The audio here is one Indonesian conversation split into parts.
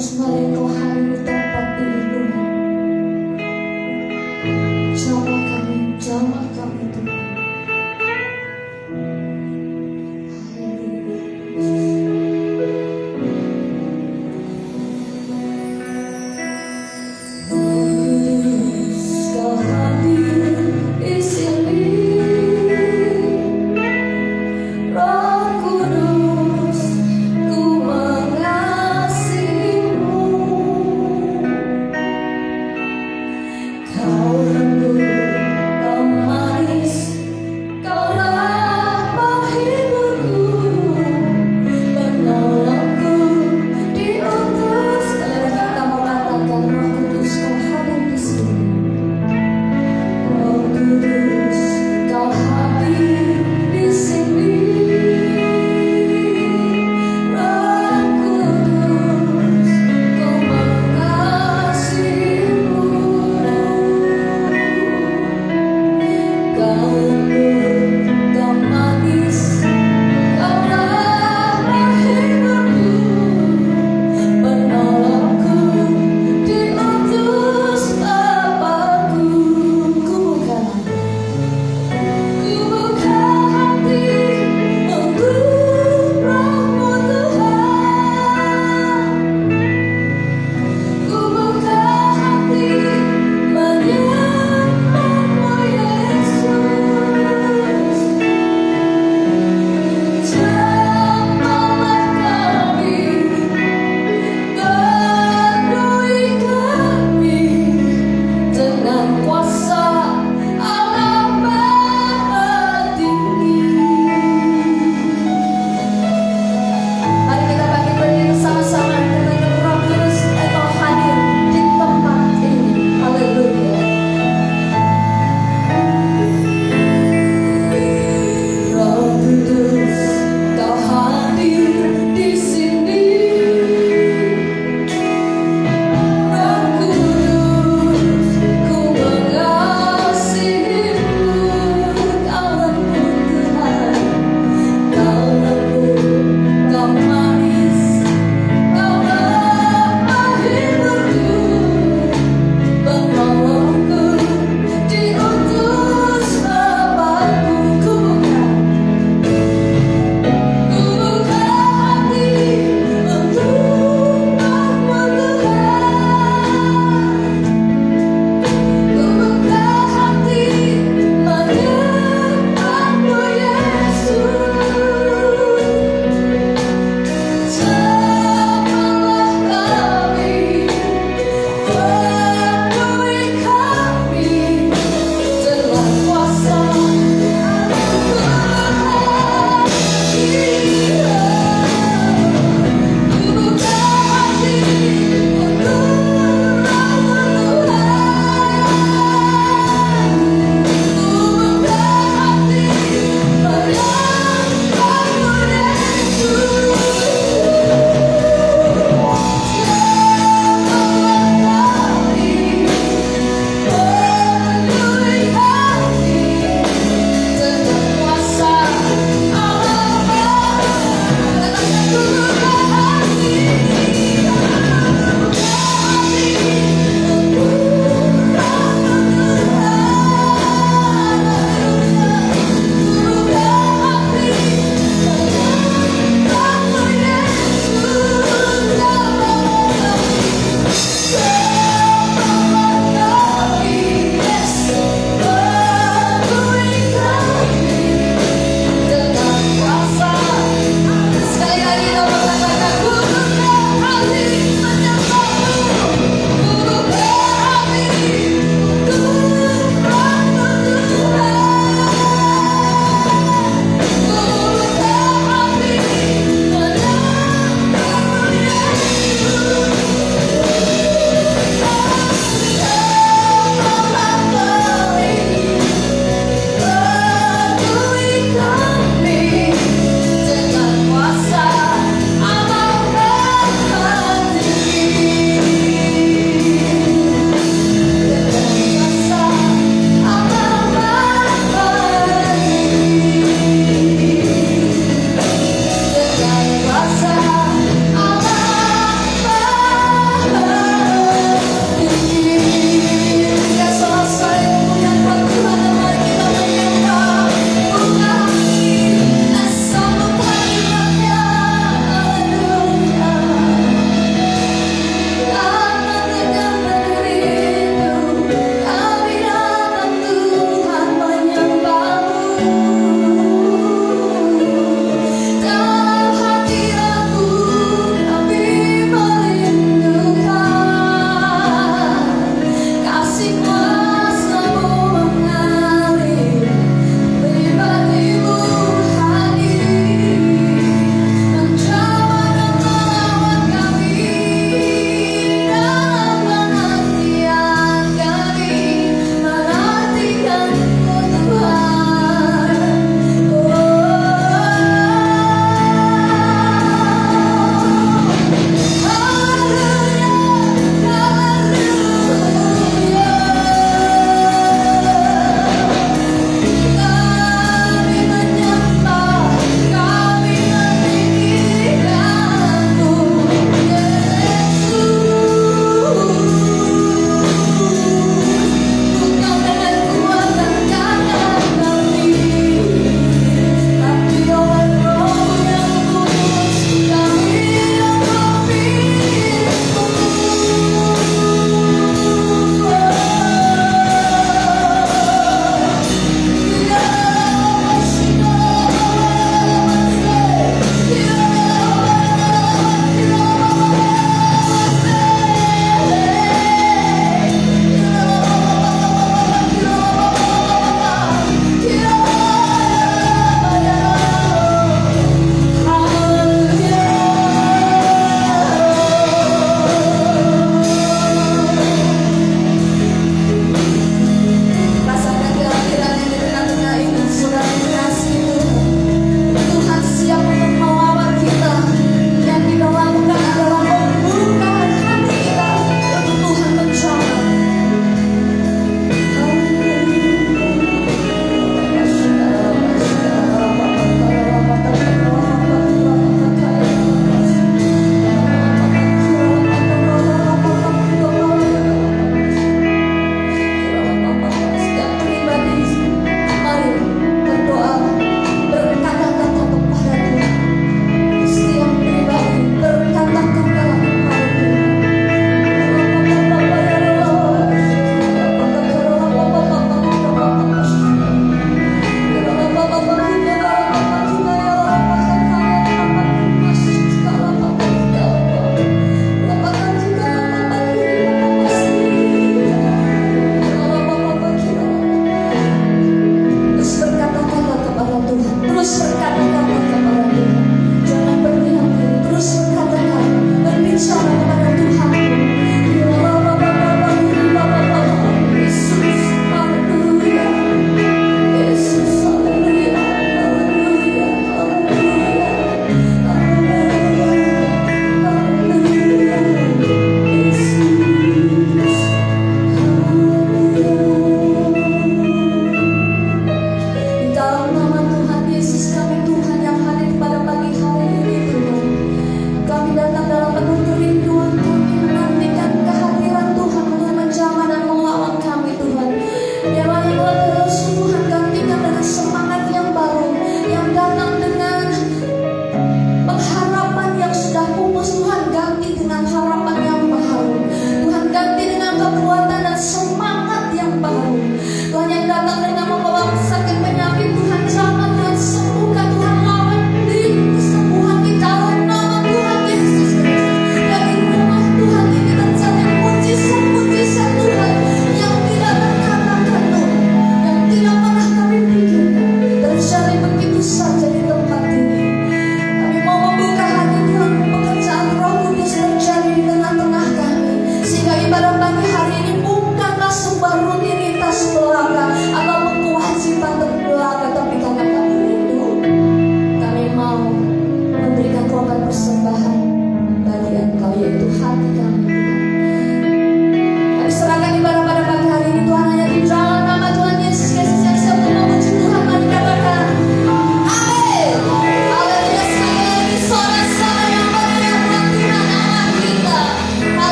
Sembari Engkau hadir di tempat ini Tuhan, jamah kami Tuhan. Kau hadir di sini, Roh Kudus, ku mengasihimu.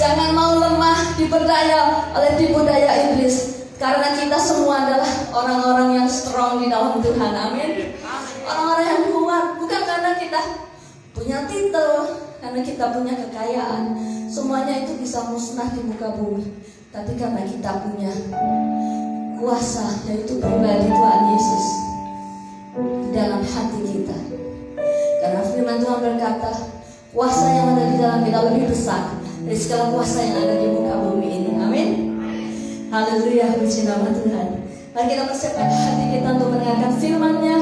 Jangan mau lemah diperdaya oleh tipu daya iblis. Karena kita semua adalah orang-orang yang strong di dalam Tuhan. Amin. Orang-orang yang kuat. Bukan karena kita punya titel, karena kita punya kekayaan. Semuanya itu bisa musnah di muka bumi. Tapi karena kita punya kuasa, yaitu pribadi Tuhan Yesus di dalam hati kita. Karena firman Tuhan berkata, kuasa yang ada di dalam kita lebih besar dari segala kuasa yang ada di muka bumi ini. Amin. Haleluya, puji nama Tuhan. Mari kita persiapkan hati kita untuk mendengarkan firman-Nya.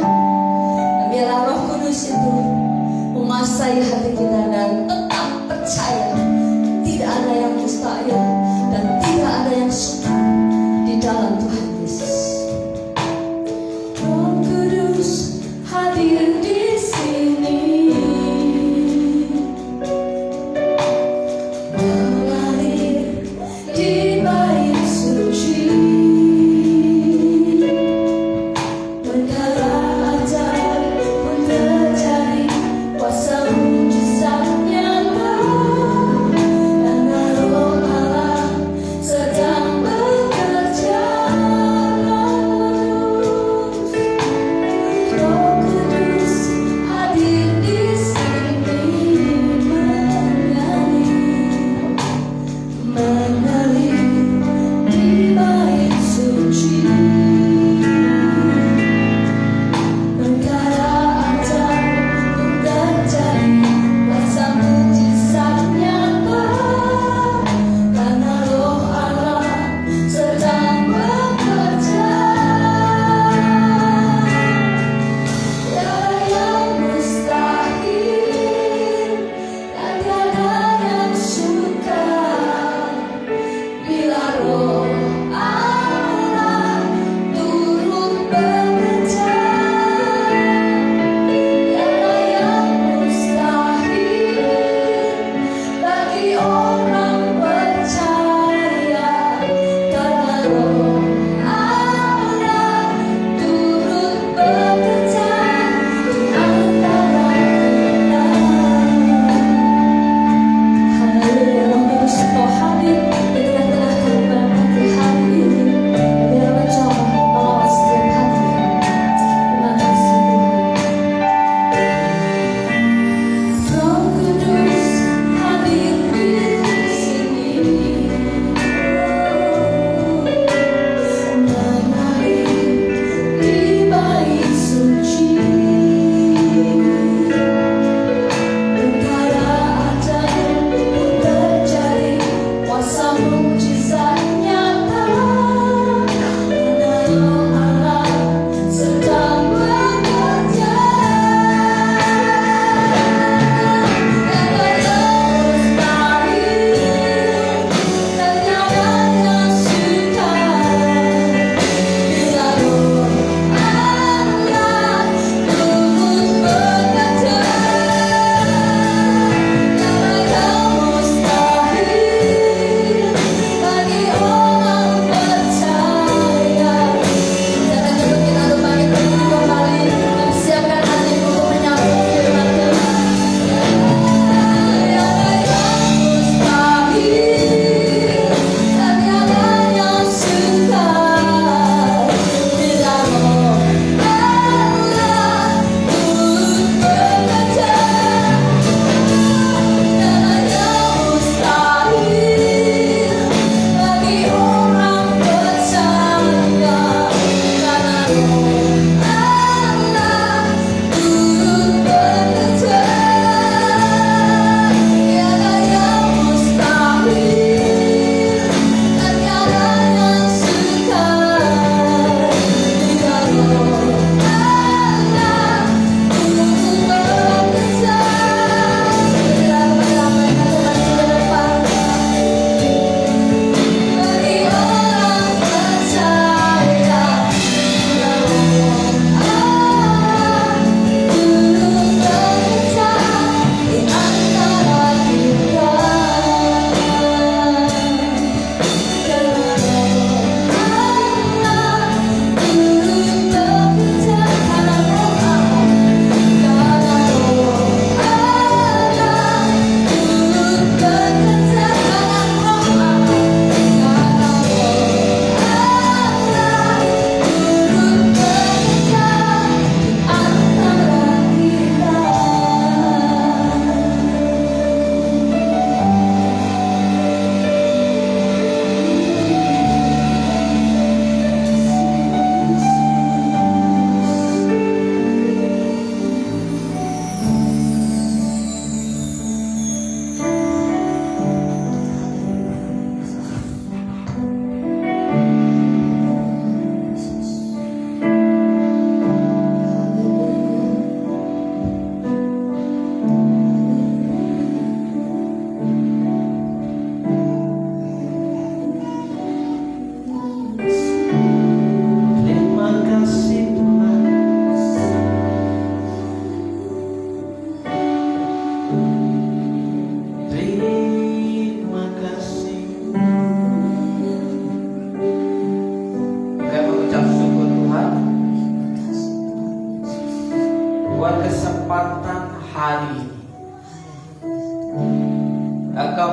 Dan biarlah Roh Kudus itu menguasai hati kita dan tetap percaya tidak ada yang mustahil dan tidak ada yang sukar di dalam Tuhan Yesus. Roh Kudus hadir di sini. Kuasa mujizat yang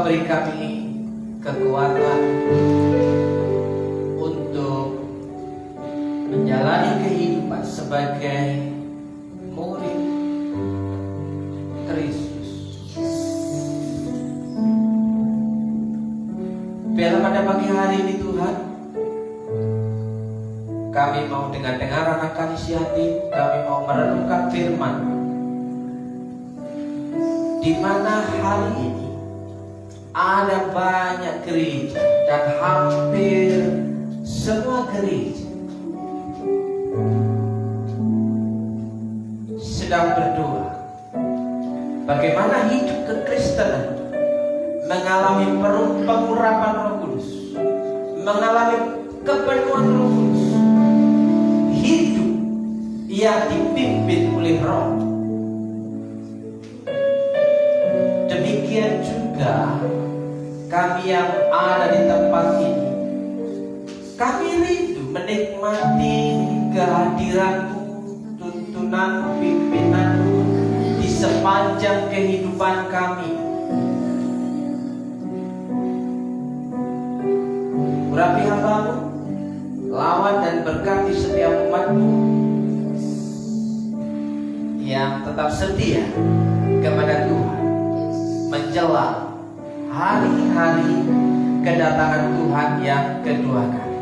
Engkau beri kami kekuatan untuk menjalani kehidupan sebagai murid Kristus. Biarlah pada pagi hari ini Tuhan, kami mau dengan dengaran akan isi hati, kami mau merenungkan firman, di mana hari ini ada banyak gereja dan hampir semua gereja sedang berdoa bagaimana hidup kekristenan mengalami pengurapan Roh Kudus, mengalami kepenuhan Roh Kudus, hidup yang dipimpin oleh Roh. Demikian juga kami yang ada di tempat ini, kami rindu menikmati kehadiran-Mu, tuntunan-Mu, pimpinan-Mu di sepanjang kehidupan kami. Urapi hamba-Mu, lawan dan berkati setiap umat-Mu yang tetap setia kepada Tuhan menjelang hari-hari kedatangan Tuhan yang kedua kali.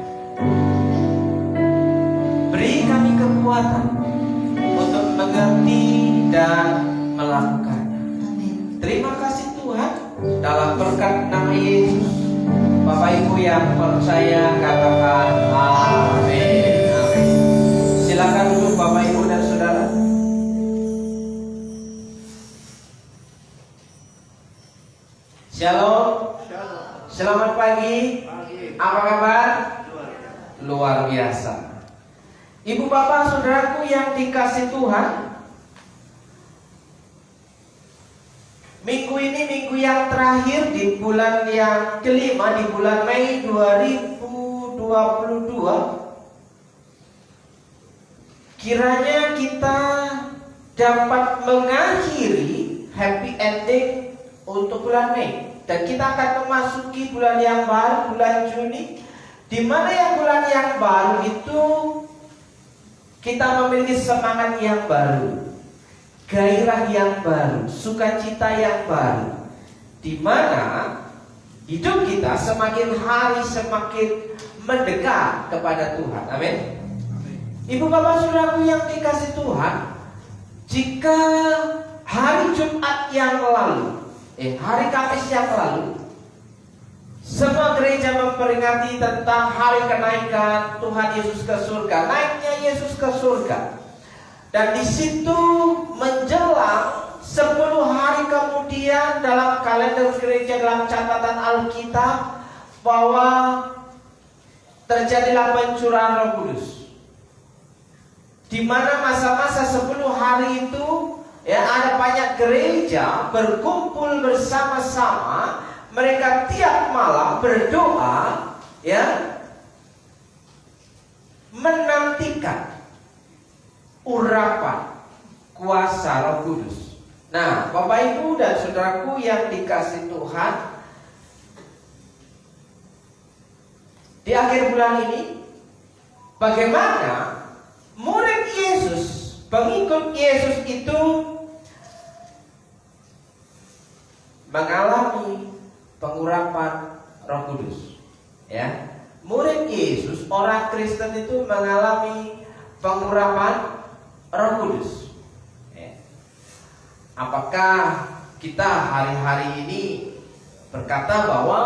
Beri kami kekuatan untuk mengerti dan melakukannya. Terima kasih Tuhan, dalam berkat nama Yesus. Bapak Ibu yang percaya katakan amin. Amin. Silakan duduk Bapak Ibu dan Saudara. Shalom. Selamat pagi. Apa kabar? Luar biasa. Ibu bapak saudaraku yang dikasih Tuhan, minggu ini minggu yang terakhir di bulan yang kelima, di bulan Mei 2022. Kiranya kita dapat mengakhiri happy ending untuk bulan Mei. Dan kita akan memasuki bulan yang baru, bulan Juni, di mana yang bulan yang baru itu kita memiliki semangat yang baru, gairah yang baru, sukacita yang baru, di mana hidup kita semakin hari semakin mendekat kepada Tuhan. Amin. Ibu bapak saudaraku yang dikasih Tuhan, jika hari Jumat yang lalu, hari Kamis yang lalu, semua gereja memperingati tentang hari kenaikan Tuhan Yesus ke surga, naiknya Yesus ke surga. Dan di situ menjelang 10 hari kemudian dalam kalender gereja, dalam catatan Alkitab, bahwa terjadilah pencurahan Roh Kudus, di mana masa-masa 10 hari itu ada banyak gereja berkumpul bersama-sama. Mereka tiap malam berdoa, menantikan urapan kuasa Roh Kudus. Nah, Bapak Ibu dan saudaraku yang dikasih Tuhan, di akhir bulan ini, bagaimana murid Yesus, pengikut Yesus itu mengalami pengurapan Roh Kudus. Murid Yesus, orang Kristen itu mengalami pengurapan Roh Kudus. Apakah kita hari-hari ini berkata bahwa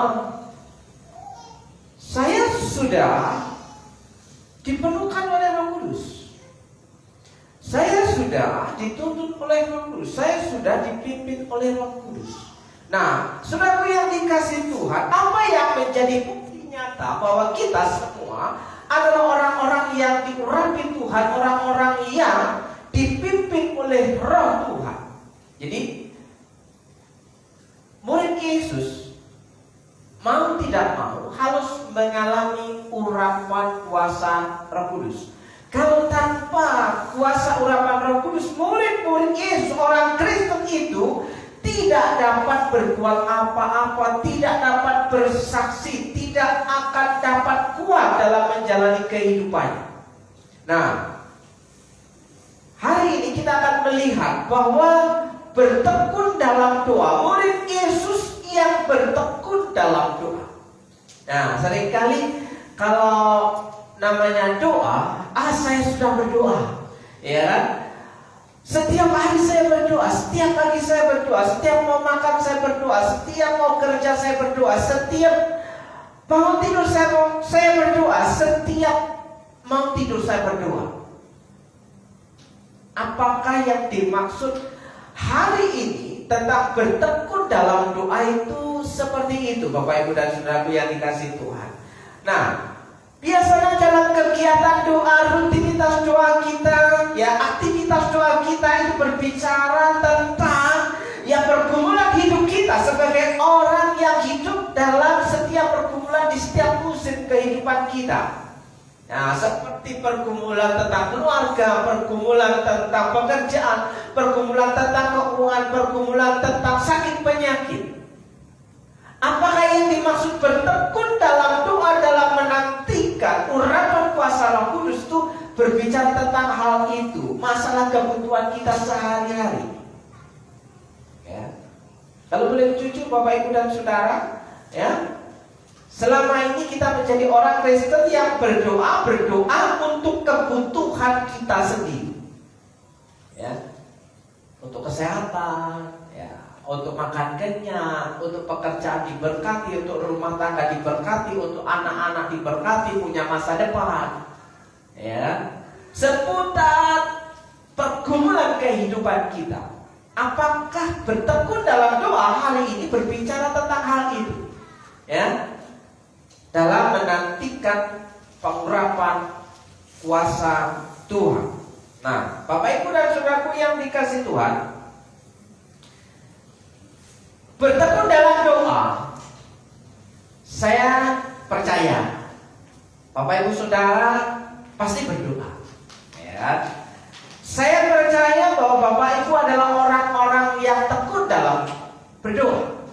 saya sudah dipenuhkan oleh Roh Kudus, saya sudah dituntun oleh Roh Kudus, saya sudah dipimpin oleh Roh Kudus? Nah, saudaraku yang dikasih Tuhan, apa yang menjadi bukti nyata bahwa kita semua adalah orang-orang yang diurapi Tuhan, orang-orang yang dipimpin oleh Roh Tuhan. Jadi, murid Yesus mau tidak mau harus mengalami urapan kuasa Roh Kudus. Kalau tanpa kuasa urapan Roh Kudus, murid-murid Yesus, orang Kristen itu tidak dapat berbuat apa-apa, tidak dapat bersaksi, tidak akan dapat kuat dalam menjalani kehidupannya. Nah, hari ini kita akan melihat bahwa bertekun dalam doa, murid Yesus yang bertekun dalam doa. Nah, seringkali kalau namanya doa, saya sudah berdoa, ya kan? Setiap hari saya berdoa, setiap pagi saya berdoa, setiap mau makan saya berdoa, setiap mau kerja saya berdoa, setiap bangun tidur saya berdoa, setiap mau tidur saya berdoa. Apakah yang dimaksud hari ini tentang bertekun dalam doa itu seperti itu, Bapak Ibu dan Saudaraku yang dikasihi Tuhan? Nah, biasanya dalam kegiatan doa, rutinitas doa kita, ya aktivitas doa kita itu berbicara tentang pergumulan hidup kita sebagai orang yang hidup dalam setiap pergumulan di setiap musim kehidupan kita. Nah, seperti pergumulan tentang keluarga, pergumulan tentang pekerjaan, pergumulan tentang keuangan, pergumulan tentang sakit penyakit. Apakah yang dimaksud bertekun dalam doa, dalam menantikan urapan kuasa Roh Kudus itu berbicara tentang hal itu, masalah kebutuhan kita sehari-hari. Ya. Kalau boleh jujur Bapak Ibu dan Saudara, ya, selama ini kita menjadi orang Kristen yang berdoa untuk kebutuhan kita sendiri, ya, untuk kesehatan, ya, untuk makan kenyang, untuk pekerjaan diberkati, untuk rumah tangga diberkati, untuk anak-anak diberkati, punya masa depan, ya, seputar pergumulan kehidupan kita. Apakah bertekun dalam doa hari ini berbicara tentang hal itu, ya, dalam menantikan pengurapan kuasa Tuhan? Nah, Bapak Ibu dan Saudaraku yang dikasihi Tuhan, bertekun dalam doa, saya percaya Bapak Ibu Saudara pasti berdoa, ya. Saya percaya bahwa Bapak Ibu adalah orang-orang yang tekun dalam berdoa.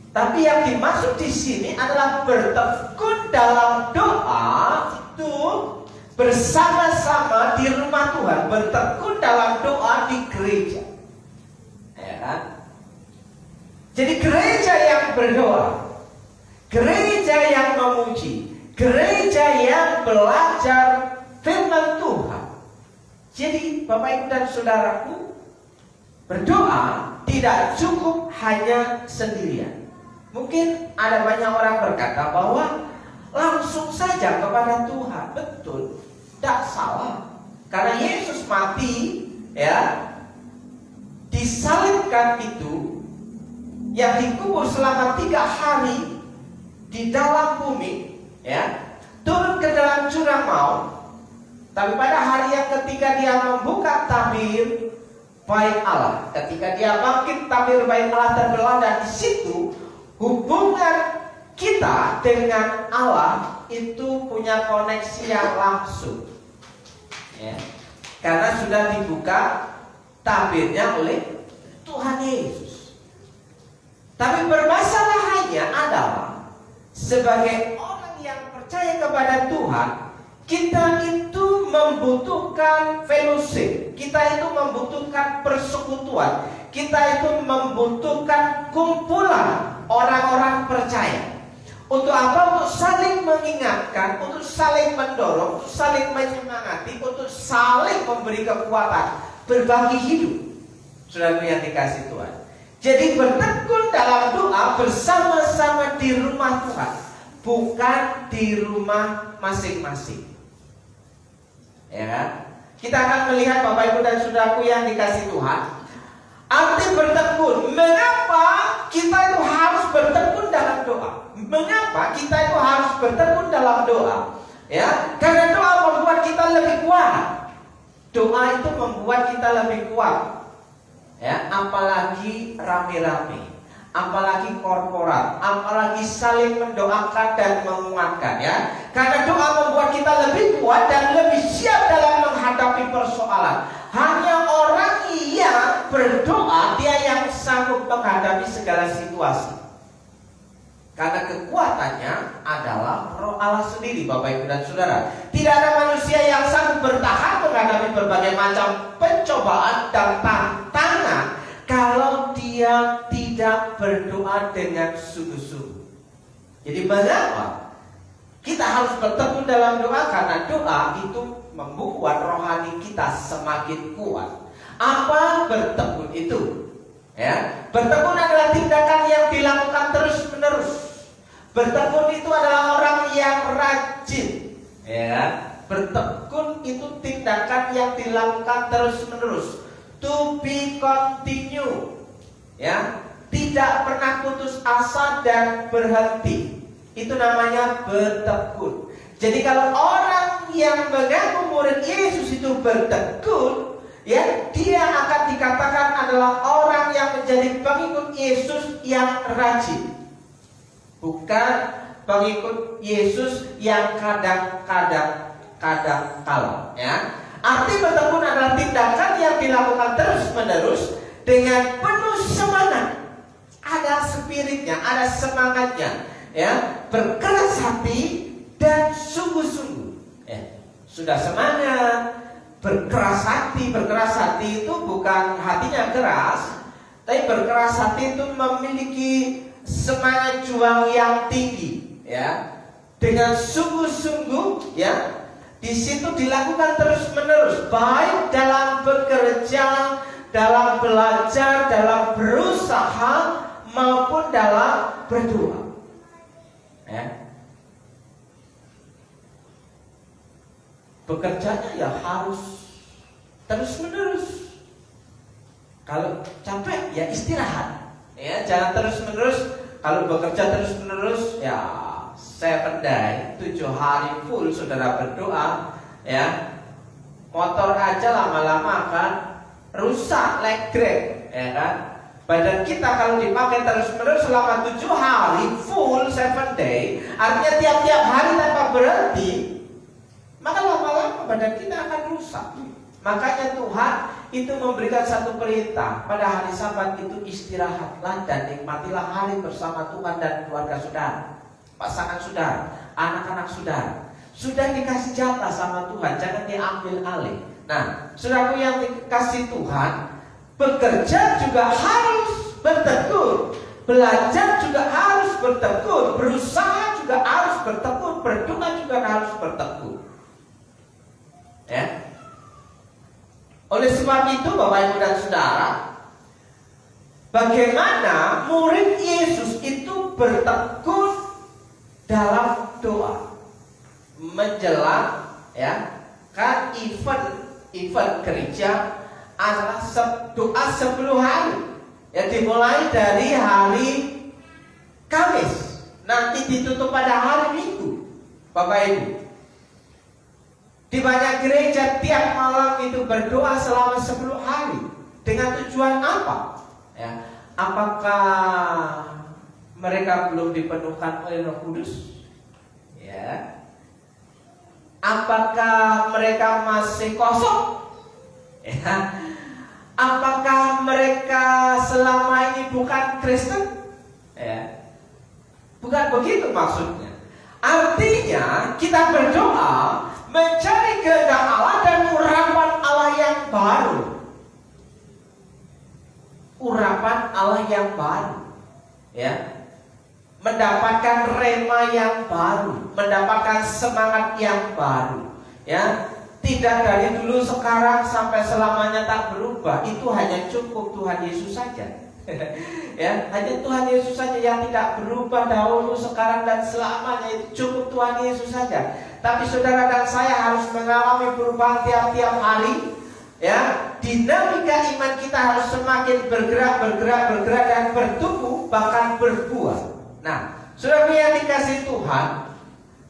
Tapi yang dimaksud di sini adalah bertekun dalam doa itu bersama-sama di rumah Tuhan, bertekun dalam doa di gereja, ya kan? Jadi gereja yang berdoa, gereja yang memuji, gereja yang belajar firman Tuhan. Jadi Bapak Ibu dan Saudaraku, berdoa tidak cukup hanya sendirian. Mungkin ada banyak orang berkata bahwa langsung saja kepada Tuhan. Betul, tidak salah. Karena Yesus mati, ya, disalibkan itu, yang dikubur selama 3 hari di dalam bumi, ya, turun ke dalam jurang maut. Tapi pada hari yang ketiga dia membuka tabir bait Allah. Ketika dia bangkit, tabir bait Allah terbelah, dan di situ hubungan kita dengan Allah itu punya koneksi yang langsung, ya, karena sudah dibuka tabirnya oleh Tuhan Yesus. Tapi permasalahannya adalah sebagai orang yang percaya kepada Tuhan, kita itu membutuhkan fellowship, kita itu membutuhkan persekutuan, kita itu membutuhkan kumpulan orang-orang percaya. Untuk apa? Untuk saling mengingatkan, untuk saling mendorong, untuk saling menyemangati, untuk saling memberi kekuatan, berbagi hidup. Saudara yang dikasihi Tuhan, jadi bertekun dalam doa bersama-sama di rumah Tuhan, bukan di rumah masing-masing. Ya kan? Kita akan melihat Bapak Ibu dan Saudaraku yang dikasihi Tuhan, arti bertekun. Mengapa kita itu harus bertekun dalam doa? Mengapa kita itu harus bertekun dalam doa? Ya, karena doa membuat kita lebih kuat. Doa itu membuat kita lebih kuat. Ya, apalagi rame-rame, apalagi korporat, apalagi saling mendoakan dan menguatkan, ya. Karena doa membuat kita lebih kuat dan lebih siap dalam menghadapi persoalan. Hanya orang yang berdoa, dia yang sanggup menghadapi segala situasi. Karena kekuatannya adalah Roh Allah sendiri, Bapak Ibu dan Saudara. Tidak ada manusia yang sanggup bertahan menghadapi berbagai macam pencobaan dan tantangan kalau dia tidak berdoa dengan sungguh-sungguh. Jadi mengapa kita harus bertekun dalam doa? Karena doa itu membuat rohani kita semakin kuat. Apa bertekun itu? Ya, bertekun adalah tindakan yang dilakukan terus-menerus. Bertekun itu adalah orang yang rajin. Ya, bertekun itu tindakan yang dilakukan terus-menerus. To be continue. Ya, tidak pernah putus asa dan berhenti. Itu namanya bertekun. Jadi kalau orang yang mengaku murid Yesus itu bertekun, ya, dia akan dikatakan adalah orang yang menjadi pengikut Yesus yang rajin. Bukan pengikut Yesus yang kadang-kadang kala, ya. Arti bertekun adalah tindakan yang dilakukan terus-menerus dengan penuh semangat. Ada spiritnya, ada semangatnya, ya. Berkeras hati dan sungguh-sungguh. Sudah semangat, berkeras hati. Berkeras hati itu bukan hatinya keras, tapi berkeras hati itu memiliki semangat juang yang tinggi, ya. Dengan sungguh-sungguh, ya. Di situ dilakukan terus-menerus, baik dalam bekerja, dalam belajar, dalam berusaha, maupun dalam berdoa. Ya. Bekerjanya ya harus terus-menerus. Kalau capek ya istirahat. Ya, jangan terus-menerus. Kalau bekerja terus-menerus, ya 7 day, 7 hari full saudara berdoa, ya. Motor aja lama-lama akan rusak, legrek, ya kan? Badan kita kalau dipakai terus-menerus selama 7 hari full 7 day, artinya tiap-tiap hari tanpa berhenti, maka lama-lama badan kita akan rusak. Makanya Tuhan itu memberikan satu perintah, pada hari Sabat itu istirahatlah dan nikmatilah hari bersama Tuhan dan keluarga saudara, pasangan saudara, anak-anak saudara. Sudah dikasih jatah sama Tuhan, jangan diambil alih. Nah, saudaraku yang dikasih Tuhan, bekerja juga harus bertekun, belajar juga harus bertekun, berusaha juga harus bertekun, berdoa juga harus bertekun. Ya. Oleh sebab itu Bapak Ibu dan Saudara, bagaimana murid Yesus itu bertekun dalam doa menjelang, ya, kan event gereja adalah doa 10 hari, ya, dimulai dari hari Kamis, nanti ditutup pada hari Minggu. Bapak Ibu, di banyak gereja tiap malam itu berdoa selama 10 hari. Dengan tujuan apa? Ya, apakah mereka belum dipenuhkan oleh Roh Kudus? Ya. Apakah mereka masih kosong? Ya. Apakah mereka selama ini bukan Kristen? Ya. Bukan begitu maksudnya. Artinya kita berdoa mencari kehendak Allah dan urapan Allah yang baru. Urapan Allah yang baru, ya. Mendapatkan rema yang baru, mendapatkan semangat yang baru, ya. Tidak dari dulu sekarang sampai selamanya tak berubah. Itu hanya cukup Tuhan Yesus saja. Ya, hanya Tuhan Yesus saja yang tidak berubah dahulu, sekarang dan selamanya. Itu cukup Tuhan Yesus saja. Tapi saudara dan saya harus mengalami perubahan tiap-tiap hari, ya. Dinamika iman kita harus semakin bergerak dan bertumbuh, bahkan berbuah. Nah, saudara yang dikasih Tuhan,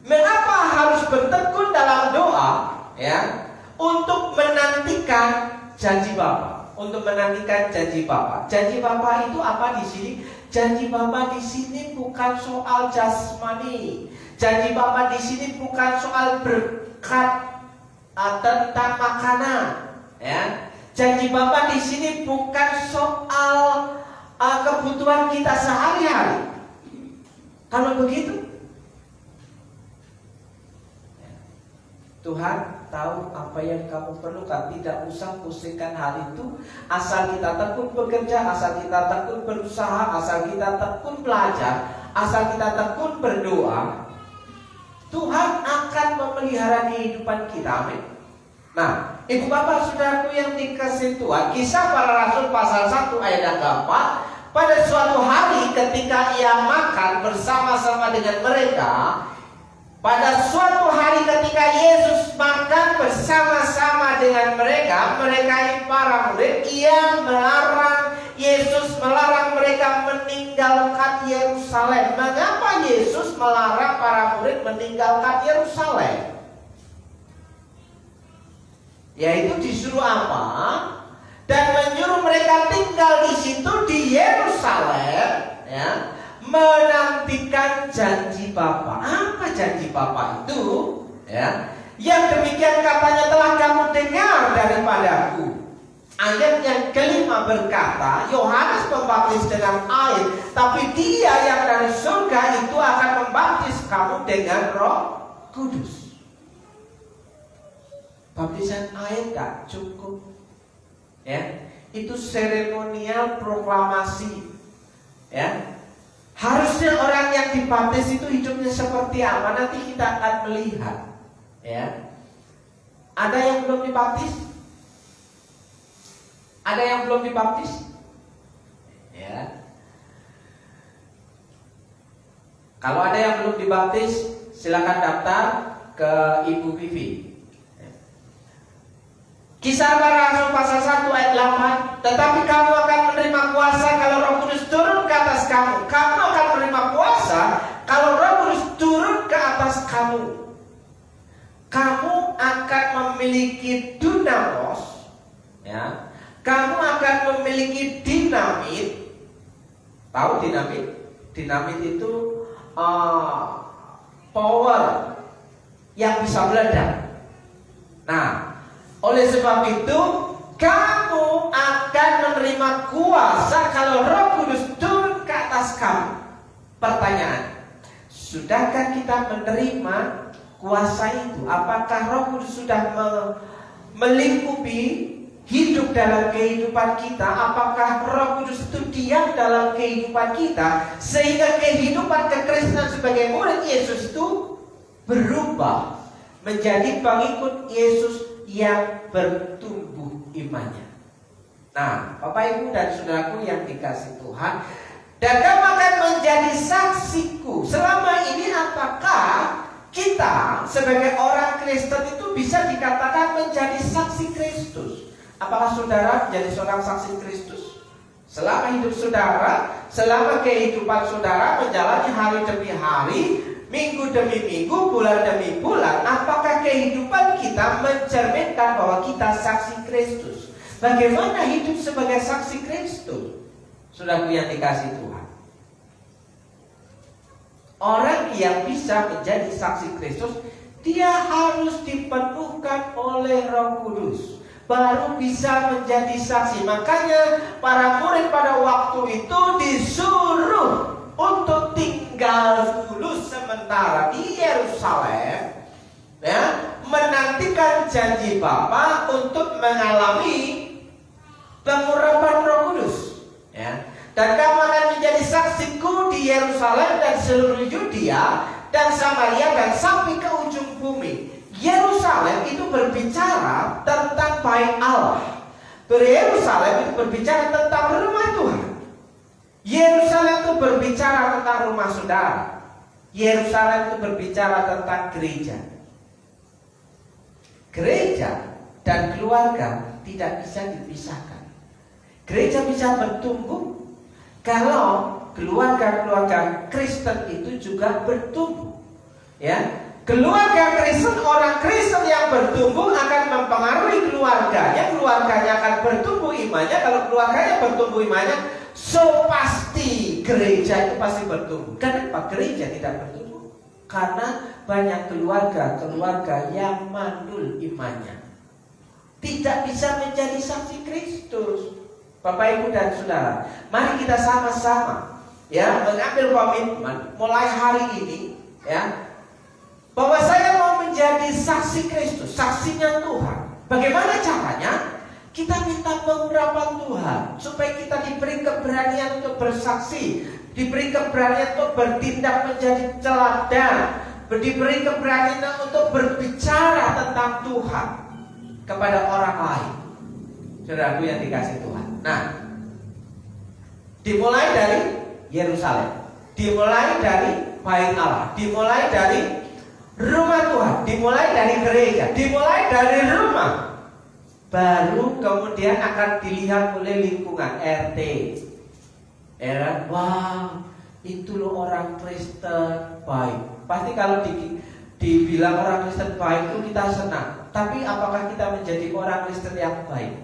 mengapa harus bertekun dalam doa, ya, untuk menantikan janji Bapa? Untuk menantikan janji Bapa. Janji Bapa itu apa di sini? Janji Bapa di sini bukan soal jasmani. Janji Bapa di sini bukan soal berkat tentang makanan, ya. Janji Bapa di sini bukan soal kebutuhan kita sehari-hari. Kalau begitu, Tuhan tahu apa yang kamu perlukan. Tidak usah pusingkan hal itu. Asal kita tekun bekerja, asal kita tekun berusaha, asal kita tekun belajar, asal kita tekun berdoa, Tuhan akan memelihara kehidupan kita. Amin. Nah, Ibu Bapak Saudaraku yang dikasihi Tuhan, Kisah Para Rasul pasal 1 ayat yang keempat, pada suatu hari ketika ia makan bersama-sama dengan mereka, pada suatu hari ketika Yesus makan bersama-sama dengan mereka ini para murid, Yesus melarang mereka meninggalkan Yerusalem. Mengapa Yesus melarang para murid meninggalkan Yerusalem? Yaitu disuruh apa? Dan menyuruh mereka tinggal di situ di Yerusalem, ya, menantikan janji Bapa. Apa janji Bapa itu? Ya, yang demikian katanya telah kamu dengar daripadaku. Ayat yang kelima berkata, Yohanes membaptis dengan air, tapi Dia yang dari surga itu akan membaptis kamu dengan Roh Kudus. Baptisan air tak cukup, ya, itu seremonial proklamasi, ya. Harusnya orang yang dibaptis itu hidupnya seperti apa? Nanti kita akan melihat, ya. Ada yang belum dibaptis? Ada yang belum dibaptis? Ya. Kalau ada yang belum dibaptis, silakan daftar ke Ibu Vivi. Kisah Para Rasul pasal 1 ayat 8. Tetapi kamu akan menerima kuasa kalau Roh Kudus turun ke atas kamu. Kamu akan menerima kuasa kalau Roh Kudus turun ke atas kamu. Kamu akan memiliki dunamos, ya. Kamu akan memiliki dinamit. Tahu dinamit? Dinamit itu power yang bisa meledak. Nah, oleh sebab itu, kamu akan menerima kuasa kalau Roh Kudus turun ke atas kamu. Pertanyaan, sudahkah kita menerima kuasa itu? Apakah Roh Kudus sudah melingkupi hidup dalam kehidupan kita? Apakah Roh Kudus itu diam dalam kehidupan kita, sehingga kehidupan kekristenan sebagai murid Yesus itu berubah menjadi pengikut Yesus yang bertumbuh imannya. Nah, Bapak Ibu dan Saudaraku yang dikasihi Tuhan, dan kamu akan menjadi saksiku. Selama ini apakah kita sebagai orang Kristen itu bisa dikatakan menjadi saksi Kristus? Apakah saudara menjadi seorang saksi Kristus? Selama hidup saudara, selama kehidupan saudara menjalani hari demi hari, minggu demi minggu, bulan demi bulan, apakah kehidupan kita mencerminkan bahwa kita saksi Kristus? Bagaimana hidup sebagai saksi Kristus? Saudaraku yang dikasihi Tuhan, orang yang bisa menjadi saksi Kristus, dia harus dipenuhkan oleh Roh Kudus, baru bisa menjadi saksi. Makanya para murid pada waktu itu disuruh untuk tinggal dulu sementara di Yerusalem, ya, menantikan janji Bapa untuk mengalami pengurapan Roh Kudus, ya. Dan kamu akan menjadi saksiku di Yerusalem dan seluruh Yudea dan Samaria dan sampai ke ujung bumi. Yerusalem itu berbicara tentang bait Allah. Yerusalem itu berbicara tentang rumah Tuhan. Yerusalem itu berbicara tentang rumah saudara. Yerusalem itu berbicara tentang gereja. Gereja dan keluarga tidak bisa dipisahkan. Gereja bisa bertumbuh kalau keluarga-keluarga Kristen itu juga bertumbuh, ya. Keluarga Kristen, orang Kristen yang bertumbuh akan mempengaruhi keluarganya. Keluarganya akan bertumbuh imannya. Kalau keluarganya bertumbuh imannya, so pasti gereja itu pasti bertumbuh. Kenapa gereja tidak bertumbuh? Karena banyak keluarga yang mandul imannya. tidak bisa menjadi saksi Kristus. Bapak, Ibu, dan Saudara, mari kita sama-sama ya mengambil komitmen mulai hari ini ya, bahwa saya mau menjadi saksi Kristus, saksinya Tuhan. Bagaimana caranya? Kita minta pengurapan Tuhan supaya kita diberi keberanian untuk bersaksi, diberi keberanian untuk bertindak menjadi teladan, diberi keberanian untuk berbicara tentang Tuhan kepada orang lain. Saudaraku yang dikasihi Tuhan. Nah, dimulai dari Yerusalem, dimulai dari Bait Allah, dimulai dari rumah Tuhan, dimulai dari gereja, dimulai dari rumah. Baru kemudian akan dilihat oleh lingkungan RT. Wah, itu loh orang Kristen baik. Pasti kalau dibilang orang Kristen baik itu kita senang. Tapi apakah kita menjadi orang Kristen yang baik?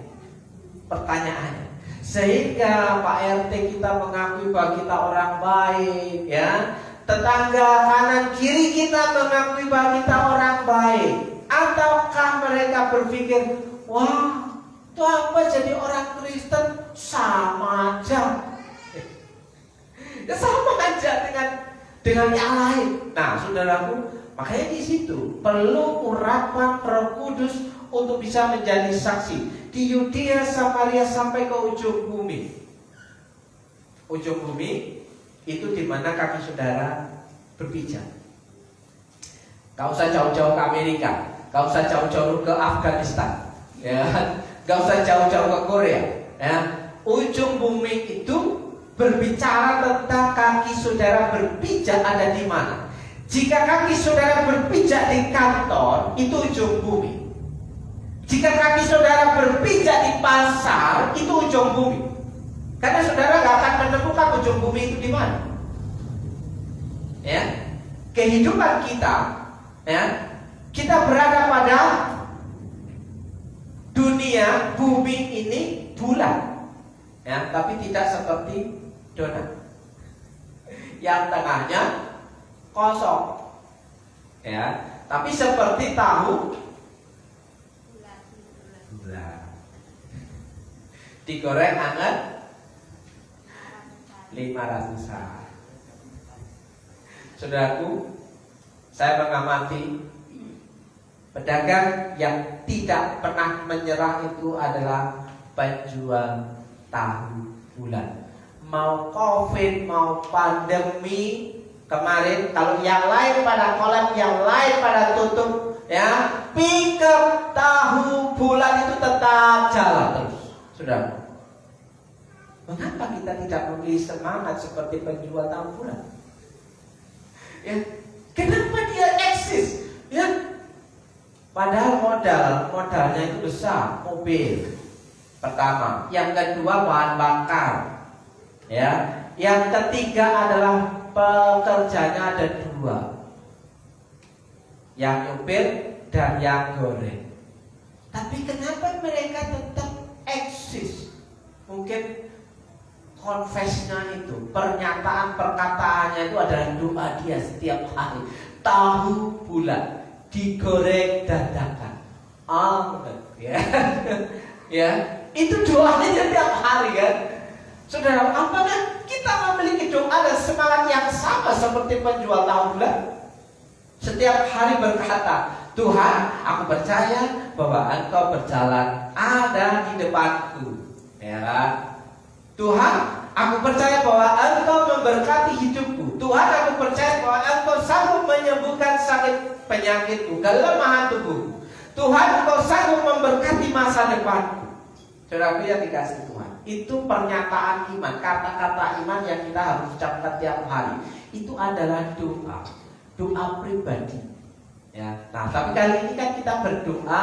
Pertanyaannya. Sehingga Pak RT kita mengakui bahwa kita orang baik, ya. Tetangga kanan kiri kita mengakui bahwa kita orang baik. Ataukah mereka berpikir, wah, itu apa jadi orang Kristen? Sama aja. Ya sama aja dengan yang lain. Nah, saudaraku, makanya di situ perlu urapan Roh Kudus untuk bisa menjadi saksi di Yudea, Samaria sampai ke ujung bumi. Ujung bumi itu di mana kaki saudara berpijak. Gak usah jauh-jauh ke Amerika, gak usah jauh-jauh ke Afghanistan, ya, gak usah jauh-jauh ke Korea. Ya. Ujung bumi itu berbicara tentang kaki saudara berpijak ada di mana. Jika kaki saudara berpijak di kantor, itu ujung bumi. Jika kaki saudara berpijak di pasar, itu ujung bumi. Karena saudara gak akan menemukan ujung bumi itu di mana. Ya, kehidupan kita, ya, kita berada pada dunia bumi ini bulat, ya, tapi tidak seperti donat yang tengahnya kosong, ya, tapi seperti tahu bulat digoreng hangat 500-an. Saudaraku, saya mengamati pedagang yang tidak pernah menyerah itu adalah penjual tahu bulat. Mau COVID, mau pandemi kemarin, kalau yang lain pada kolab, yang lain pada tutup, ya, pickup tahu bulat itu tetap jalan terus. Saudara, mengapa kita tidak memilih semangat seperti penjual tahu bulat? Ya, kenapa dia eksis? Ya, padahal modalnya itu besar, mobil pertama, yang kedua bahan bakar, ya, yang ketiga adalah pekerjanya ada 2, yang nyupir dan yang goreng. Tapi kenapa mereka tetap eksis? Mungkin confess-nya itu, pernyataan perkataannya itu adalah doa dia setiap hari. Tahu bulat digoreng dadakan. Ya. Ya, itu doanya setiap hari kan. Saudara, apakah kita memiliki doa dan semangat yang sama seperti penjual tahu bulat? Setiap hari berkata, Tuhan, aku percaya bahwa Engkau berjalan ada di depanku. Ya kan? Tuhan, aku percaya bahwa Engkau memberkati hidupku. Tuhan, aku percaya bahwa Engkau sanggup menyembuhkan sakit penyakitku, kelemahan tubuhku. Tuhan, Engkau sanggup memberkati masa depanku. Saudaraku yang dikasihi Tuhan, itu pernyataan iman, kata-kata iman yang kita harus ucapkan tiap hari. Itu adalah doa pribadi. Ya, nah, tapi kali ini kan kita berdoa,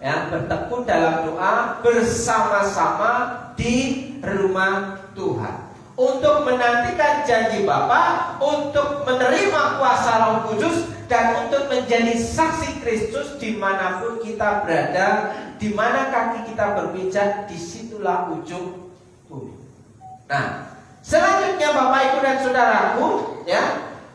ya, bertekun dalam doa bersama-sama di rumah Tuhan untuk menantikan janji Bapa, untuk menerima kuasa Roh Kudus, dan untuk menjadi saksi Kristus dimanapun kita berada, di mana kaki kita berpijak, disitulah ujung bumi. Nah, selanjutnya Bapak, Ibu, dan Saudaraku, ya,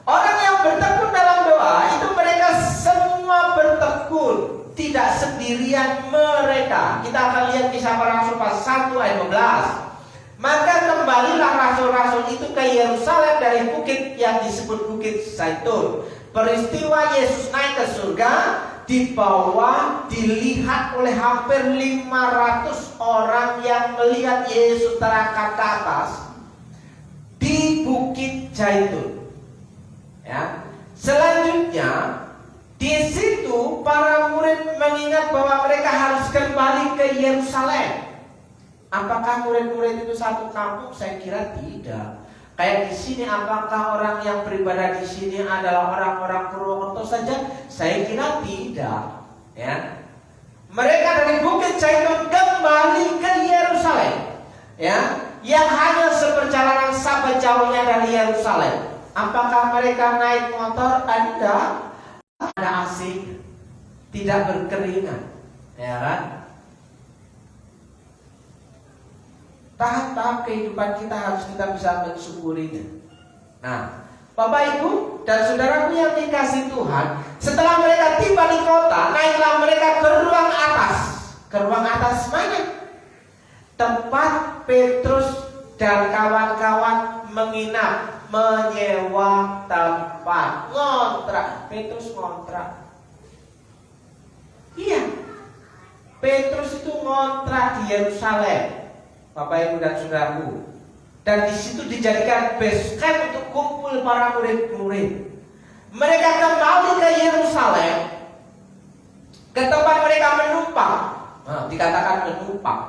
orang yang bertekun dalam doa itu mereka semua bertekun, tidak sendiri. pendirian mereka. Kita akan lihat Kisah Para Rasul pasal 1 ayat 12. Maka kembalilah rasul-rasul itu ke Yerusalem dari bukit yang disebut Bukit Zaitun. Peristiwa Yesus naik ke surga dibawa, dilihat oleh hampir 500 orang yang melihat Yesus terangkat ke atas di Bukit Zaitun. Ya. Selanjutnya di situ para murid mengingat bahwa mereka harus kembali ke Yerusalem. Apakah murid-murid itu satu kampung? Saya kira tidak. Kayak di sini, apakah orang yang beribadah di sini adalah orang-orang Purwokerto saja? Saya kira tidak. Ya, mereka dari Bukit Zaitun kembali ke Yerusalem. Ya, yang hanya seperjalanan sampai jauhnya dari Yerusalem. Apakah mereka naik motor? Tidak. Ada AC, tidak berkeringat, ya kan? Tahap-tahap kehidupan kita harus kita bisa mensyukurinya. Nah, Bapak Ibu dan saudaraku yang dikasihi Tuhan, setelah mereka tiba di kota, naiklah mereka ke ruang atas. Ke ruang atas mana? Tempat Petrus dan kawan-kawan menginap, menyewa tempat, ngontrak. Petrus ngontrak. Iya, Petrus itu ngontrak di Yerusalem, Bapak Ibu dan saudaraku. Dan di situ dijadikan base camp untuk kumpul para murid-murid. Mereka kembali ke Yerusalem, ke tempat mereka menumpang. Nah, dikatakan menumpang.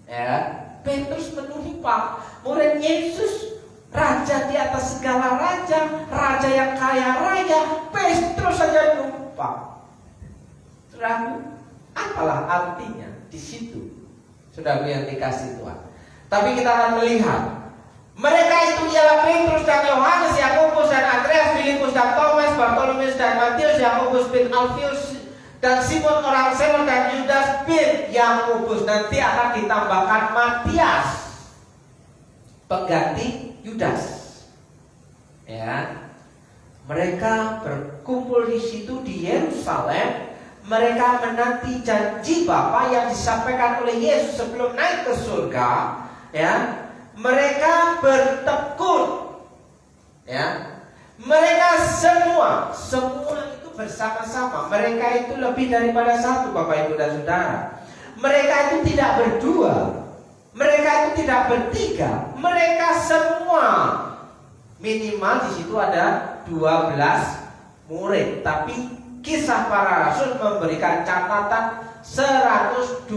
Ya, Petrus menumpang. Murid Yesus, raja di atas segala raja, raja yang kaya raya, Petrus saja numpang. Saudaraku, apalah artinya di situ? Saudaraku yang dikasihi Tuhan. Tapi kita akan melihat mereka itu ialah Petrus dan Yohanes, Yakobus dan Andreas, Filipus dan Thomas, Bartolomeus dan Matius, Yakobus bin Alfius dan Simon orang Selon dan Yudas bin Yakobus. Nanti akan ditambahkan Matias, pengganti Yudas. Ya, mereka berkumpul di situ di Yerusalem. Mereka menanti janji Bapa yang disampaikan oleh Yesus sebelum naik ke surga. Ya, mereka bertekun. Ya, mereka semua itu bersama-sama. Mereka itu lebih daripada satu, Bapak Ibu dan Saudara. Mereka itu tidak berdua. Mereka itu tidak bertiga. Mereka semua minimal di situ ada 12 murid. Tapi Kisah Para Rasul memberikan catatan 120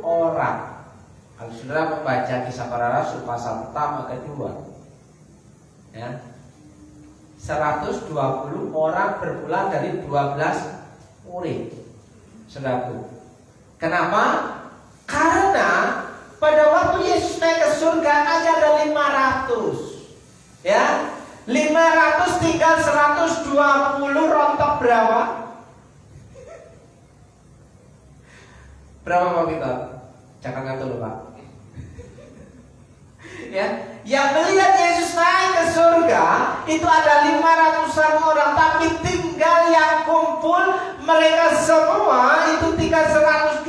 orang. Kalau saudara membaca Kisah Para Rasul pasal pertama kedua, ya, 120 orang bermula dari 12 murid. Saudaraku, kenapa? Karena pada waktu Yesus naik ke surga aja ada 500. Ya, 500 tinggal 120, rontok berapa? Berapa Pak Peter? Jangan ngatur Pak. Ya, yang melihat Yesus naik ke surga itu ada 500-an orang, tapi tinggal yang kumpul mereka semua itu tinggal 120.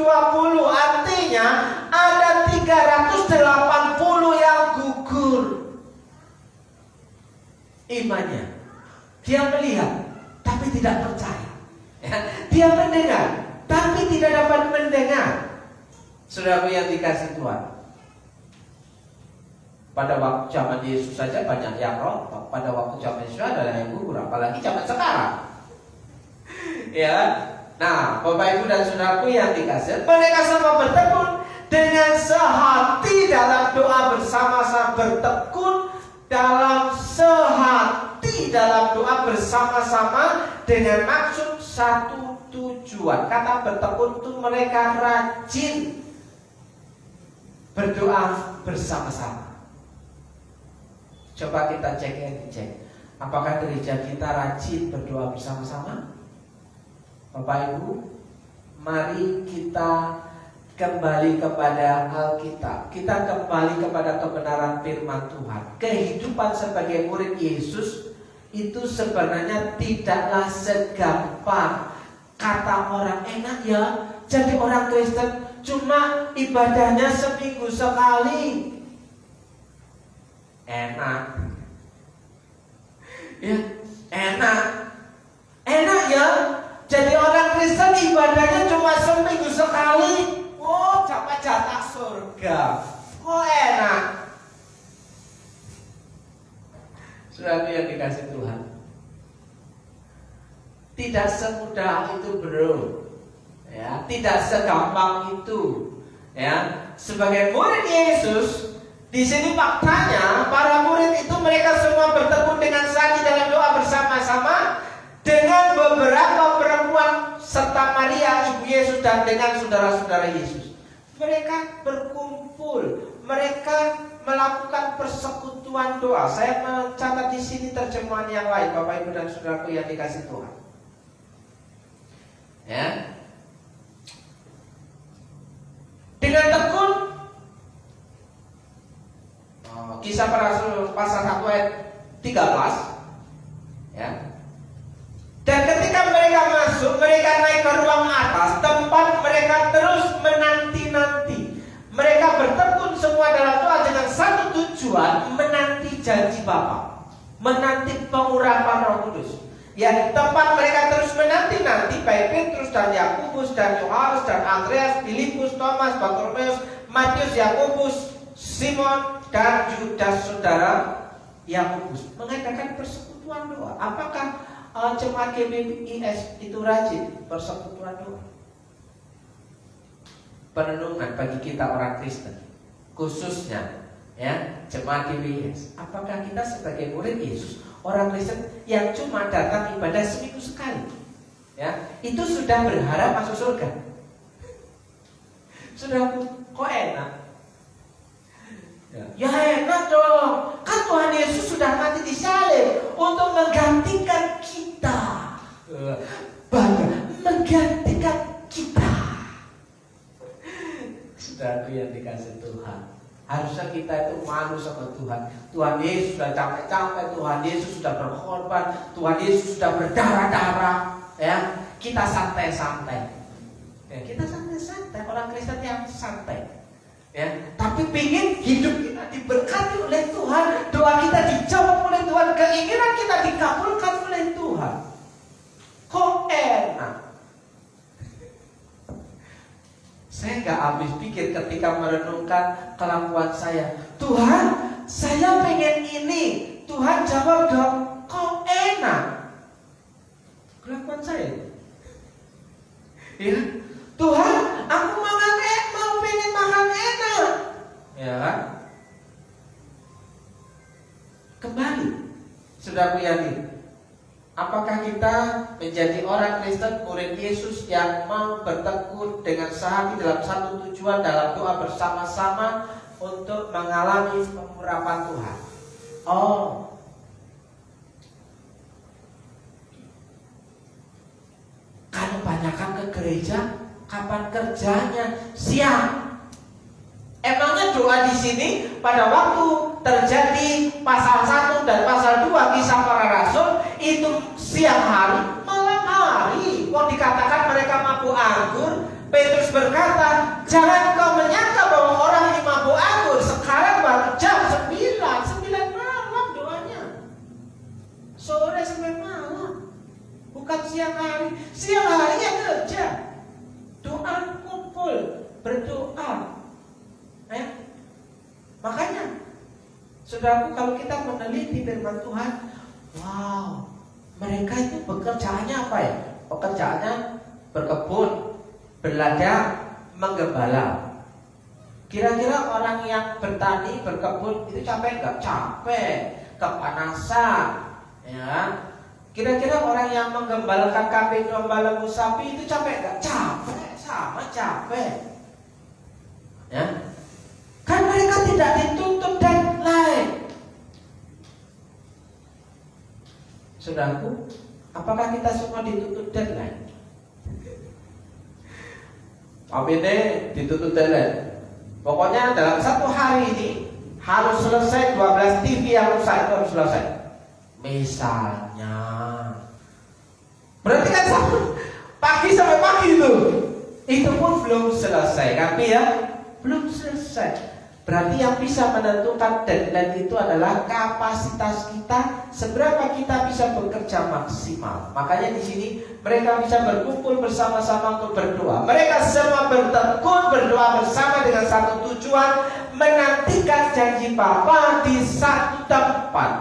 Artinya ada 380 yang gugur imannya. Dia melihat tapi tidak percaya. Ya, dia mendengar tapi tidak dapat mendengar. Saudara yang dikasihi Tuhan, pada waktu zaman Yesus saja banyak yang rontok. Pada waktu zaman Yesus adalah yang gugur, apalagi zaman sekarang. Ya, nah Bapak Ibu dan saudaraku yang dikasihi, mereka semua bertekun dengan sehati dalam doa bersama-sama, bertekun dalam sehati dalam doa bersama-sama dengan maksud satu tujuan. Kata bertekun itu mereka rajin berdoa bersama-sama. Coba kita cek. Apakah gereja kita rajin berdoa bersama-sama? Bapak Ibu, mari kita kembali kepada Alkitab. Kita kembali kepada kebenaran firman Tuhan. Kehidupan sebagai murid Yesus itu sebenarnya tidaklah segampang Kata orang, enak ya jadi orang Kristen, cuma ibadahnya seminggu sekali. Enak ya, enak ya jadi orang Kristen, ibadahnya cuma seminggu sekali. Oh, dapat jatah surga. Oh, enak. Saudara yang dikasih Tuhan, tidak semudah itu, bro. Ya, tidak segampang itu. Ya, sebagai murid Yesus, di sini faktanya para murid itu mereka semua bertemu dengan Sani dalam doa bersama-sama dengan beberapa perempuan serta Maria ibu Yesus dan dengan saudara-saudara Yesus. Mereka berkumpul, mereka melakukan persekutuan doa. Saya mencatat di sini terjemahan yang lain, Bapak Ibu dan saudaraku yang dikasih Tuhan. Ya. Dengan tekun, Kisah Para Rasul pasal 1 ayat 13, ya. Dan ketika mereka masuk, mereka naik ke ruang atas, tempat mereka terus menanti-nanti. Mereka bertekun semua dalam doa dengan satu tujuan, menanti janji Bapa, menanti pengurapan Roh Kudus. Ya, tempat mereka terus menanti-nanti, baik Petrus dan Yakobus dan Yohanes dan Andreas, Filipus, Thomas, Bartolomeus, Matius, Yakobus, Simon dan Yudas saudara Yakobus mengadakan persekutuan doa. Apakah jemaat GBIS itu rajin persekutuan doa? Perenungan bagi kita orang Kristen, khususnya ya jemaat GBIS. Apakah kita sebagai murid Yesus, orang Kristen yang cuma datang ibadah seminggu sekali, ya itu sudah berharap masuk surga? Sudah kok enak? Ya enak dong, kan Tuhan Yesus sudah mati di salib untuk menggantikan kita, menggantikan kita. Saudaraku yang dikasih Tuhan, harusnya kita itu malu sama Tuhan. Tuhan Yesus sudah capek-capek, Tuhan Yesus sudah berkorban, Tuhan Yesus sudah berdarah-darah, ya kita santai-santai. Ya, kita santai-santai, orang Kristen yang santai. Ya, tapi pingin hidup kita diberkati oleh Tuhan, doa kita dijawab oleh Tuhan, keinginan kita dikabulkan oleh Tuhan. Kok enak? Saya nggak habis pikir ketika merenungkan kelakuan saya. Tuhan, saya pengen ini. Tuhan jawab dong, kok enak? Kelakuan saya. Ya, Tuhan, aku mau pengen makan enak, ya kan? Kembali, saudaraku yakin, apakah kita menjadi orang Kristen murid Yesus yang mau bertekun dengan sehati dalam satu tujuan dalam doa bersama-sama untuk mengalami pengurapan Tuhan? Oh, kalau banyakkan ke gereja, kapan kerjanya? Siang. Emangnya doa di sini pada waktu terjadi pasal 1 dan pasal 2 Kisah Para Rasul itu siang hari, malam hari. Kok dikatakan mereka mabuk anggur? Petrus berkata, jangan kau menyangka bahwa orang ini mabuk anggur. Sekarang baru jam 9 malam doanya. Sore sampai malam. Bukan siang hari. Siang hari ya kerja. Doa kumpul, berdoa. Makanya, saudaraku, kalau kita meneliti firman Tuhan, wow, mereka itu pekerjaannya apa ya? Pekerjaannya berkebun, berladang, menggembala. Kira-kira orang yang bertani, berkebun itu capek nggak? Capek, kepanasan, ya. Kira-kira orang yang menggembalakan kambing, domba, lembu, sapi itu capek nggak? Capek, sama capek, ya. Kan mereka tidak dituntut deadline. Saudaraku, apakah kita semua dituntut deadline? Ini dituntut deadline. Pokoknya dalam satu hari ini harus selesai 12 TV yang rusak itu harus selesai. Misalnya, berarti kan satu Pagi sampai pagi itu pun belum selesai. Tapi ya belum selesai. Berarti yang bisa menentukan deadline itu adalah kapasitas kita, seberapa kita bisa bekerja maksimal. Makanya di sini mereka bisa berkumpul bersama-sama untuk berdoa. Mereka semua bertekun berdoa bersama dengan satu tujuan, menantikan janji Bapa di satu tempat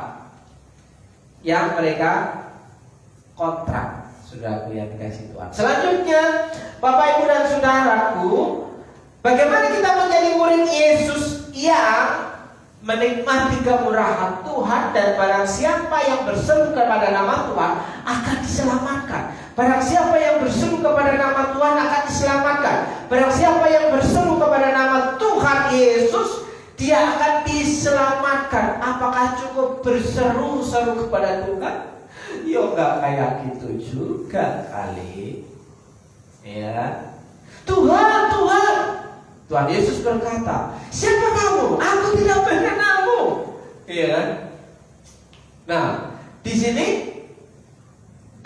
yang mereka kontrak. Saudaraku yang dikasih Tuhan. Selanjutnya, Bapak Ibu dan Saudaraku, bagaimana kita menjadi murid Yesus yang menikmati kemurahan Tuhan, dan barang siapa yang berseru kepada nama Tuhan akan diselamatkan. Barang siapa yang berseru kepada nama Tuhan akan diselamatkan. Barang siapa yang berseru kepada nama Tuhan Yesus, dia akan diselamatkan. Apakah cukup berseru-seru kepada Tuhan? Ya enggak kayak gitu juga kali. Ya. Tuhan, Tuhan. Tuhan Yesus berkata, siapa kamu? Aku tidak mengenalmu. Iya kan? Nah, di sini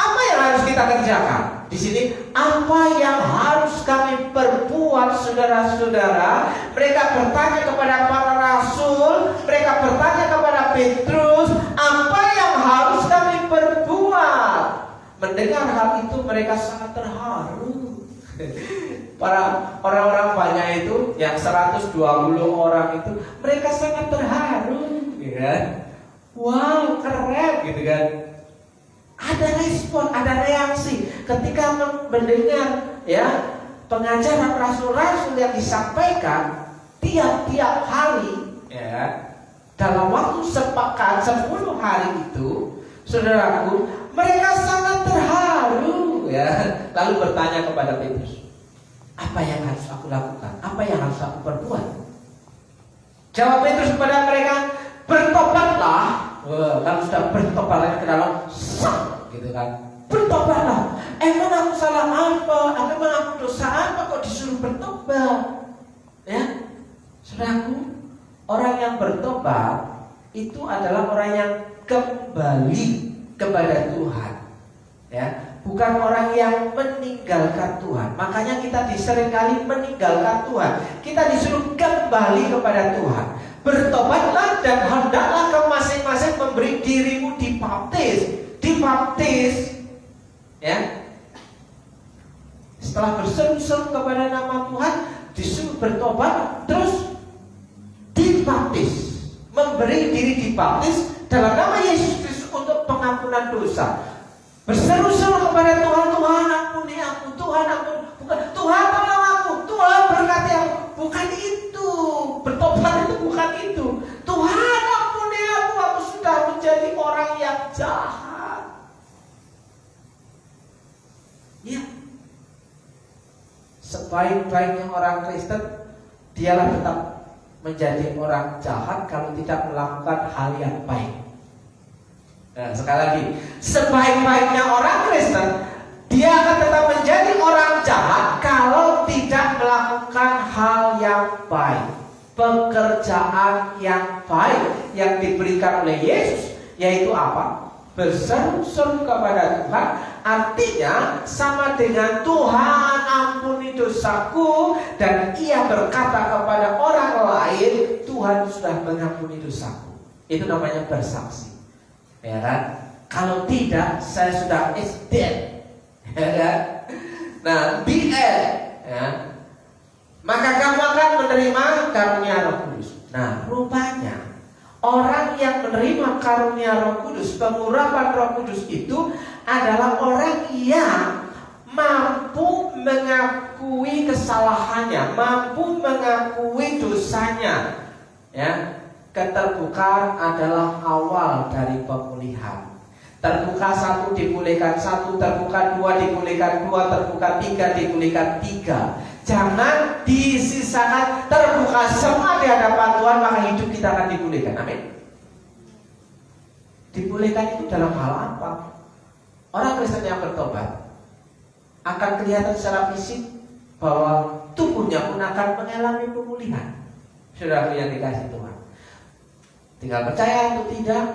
apa yang harus kita kerjakan? Di sini apa yang harus kami perbuat, saudara-saudara? Mereka bertanya kepada para rasul, mereka bertanya kepada Petrus, apa yang harus kami perbuat? Mendengar hal itu mereka sangat terharu. Para orang-orang banyak itu, yang 120 orang itu, mereka sangat terharu, gitu kan? Wow, keren, gitu kan? Ada respon, ada reaksi ketika mendengar ya pengajaran rasul-rasul yang disampaikan tiap-tiap hari, ya dalam waktu sepekan 10 hari itu, saudaraku, mereka sangat terharu, ya. Lalu bertanya kepada Petrus, apa yang harus aku lakukan? Apa yang harus aku perbuat? Jawab Petrus kepada mereka, bertobatlah. Lalu sudah bertobat ke dalam sang, gitu kan? Bertobatlah. Emang aku salah apa? Emang aku dosa apa kok disuruh bertobat? Ya, saudaraku, orang yang bertobat itu adalah orang yang kembali kepada Tuhan, ya. Bukan orang yang meninggalkan Tuhan. Makanya kita seringkali meninggalkan Tuhan. Kita disuruh kembali kepada Tuhan. Bertobatlah dan hendaklah ke masing-masing memberi dirimu dibaptis. Dibaptis, ya. Setelah berseru-seru kepada nama Tuhan, disuruh bertobat, terus dibaptis. Memberi diri dibaptis dalam nama Yesus Kristus untuk pengampunan dosa. Berseru-seru kepada Tuhan, Tuhan ampuni aku, Tuhan ampuni, bukan Tuhan tolong aku, Tuhan berkati aku, bukan itu. Bertobat itu bukan itu. Tuhan ampuni aku sudah menjadi orang yang jahat. Ya, sebaik-baiknya orang Kristen, dialah tetap menjadi orang jahat kalau tidak melakukan hal yang baik. Nah, sekali lagi, sebaik-baiknya orang Kristen, dia akan tetap menjadi orang jahat kalau tidak melakukan hal yang baik, pekerjaan yang baik yang diberikan oleh Yesus, yaitu apa? Berseru-seru kepada Tuhan. Artinya sama dengan Tuhan ampuni dosaku, dan ia berkata kepada orang lain, Tuhan sudah mengampuni dosaku. Itu namanya bersaksi. Ya kan? Kalau tidak, saya sudah is dead. Ya kan? Nah, the end, ya. Maka kamu akan menerima karunia Roh Kudus. Nah, rupanya orang yang menerima karunia Roh Kudus, pengurapan Roh Kudus itu adalah orang yang mampu mengakui kesalahannya, mampu mengakui dosanya. Ya. Keterbukaan adalah awal dari pemulihan. Terbuka 1 dipulihkan 1, terbuka 2 dipulihkan 2, terbuka 3 dipulihkan 3. Jangan disisakan terbuka semua di hadapan Tuhan, maka hidup kita akan dipulihkan. Amin. Dipulihkan itu dalam hal apa? Orang Kristen yang bertobat akan kelihatan secara fisik bahwa tubuhnya pun akan mengalami pemulihan. Saudara yang dikasih Tuhan, tinggal percaya atau tidak.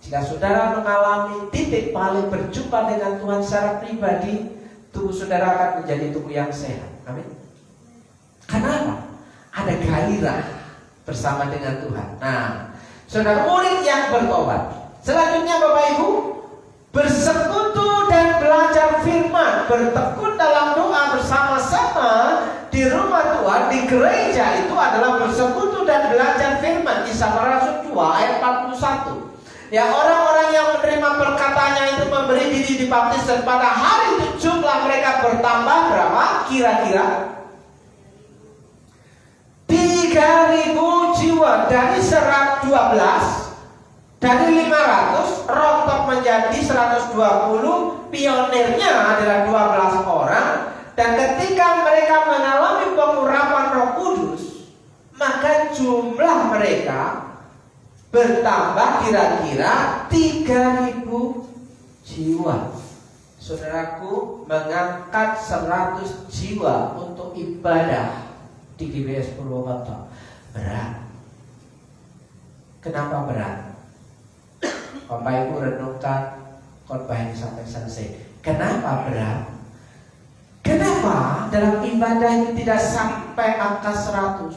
Jika saudara mengalami titik paling berjumpa dengan Tuhan secara pribadi, tubuh saudara akan menjadi tubuh yang sehat. Amin. Kenapa? Ada gairah bersama dengan Tuhan. Nah, saudara murid yang bertobat. Selanjutnya Bapak Ibu, bersekutu dan belajar firman, bertekun dalam doa bersama-sama di rumah Tuhan, di gereja, itu adalah bersekutu dan belajar firman. Kisah Para Rasul 2 ayat 41. Ya, orang-orang yang menerima perkataannya itu memberi diri dibaptis, dan pada hari itu jumlah mereka bertambah berapa? Kira-kira 3.000 jiwa. Dari 112, dari 500 rontok menjadi 120. Pionirnya adalah 12 orang. Dan ketika mereka mengalami pengurapan Roh Kudus, maka jumlah mereka bertambah kira-kira 3.000 jiwa. Saudaraku, mengangkat 100 jiwa untuk ibadah di GBS Purwokerto berat. Kenapa berat? Bapak Ibu renungkan khotbah ini sampai selesai. Kenapa berat? Kenapa dalam ibadah ini tidak sampai angka 100?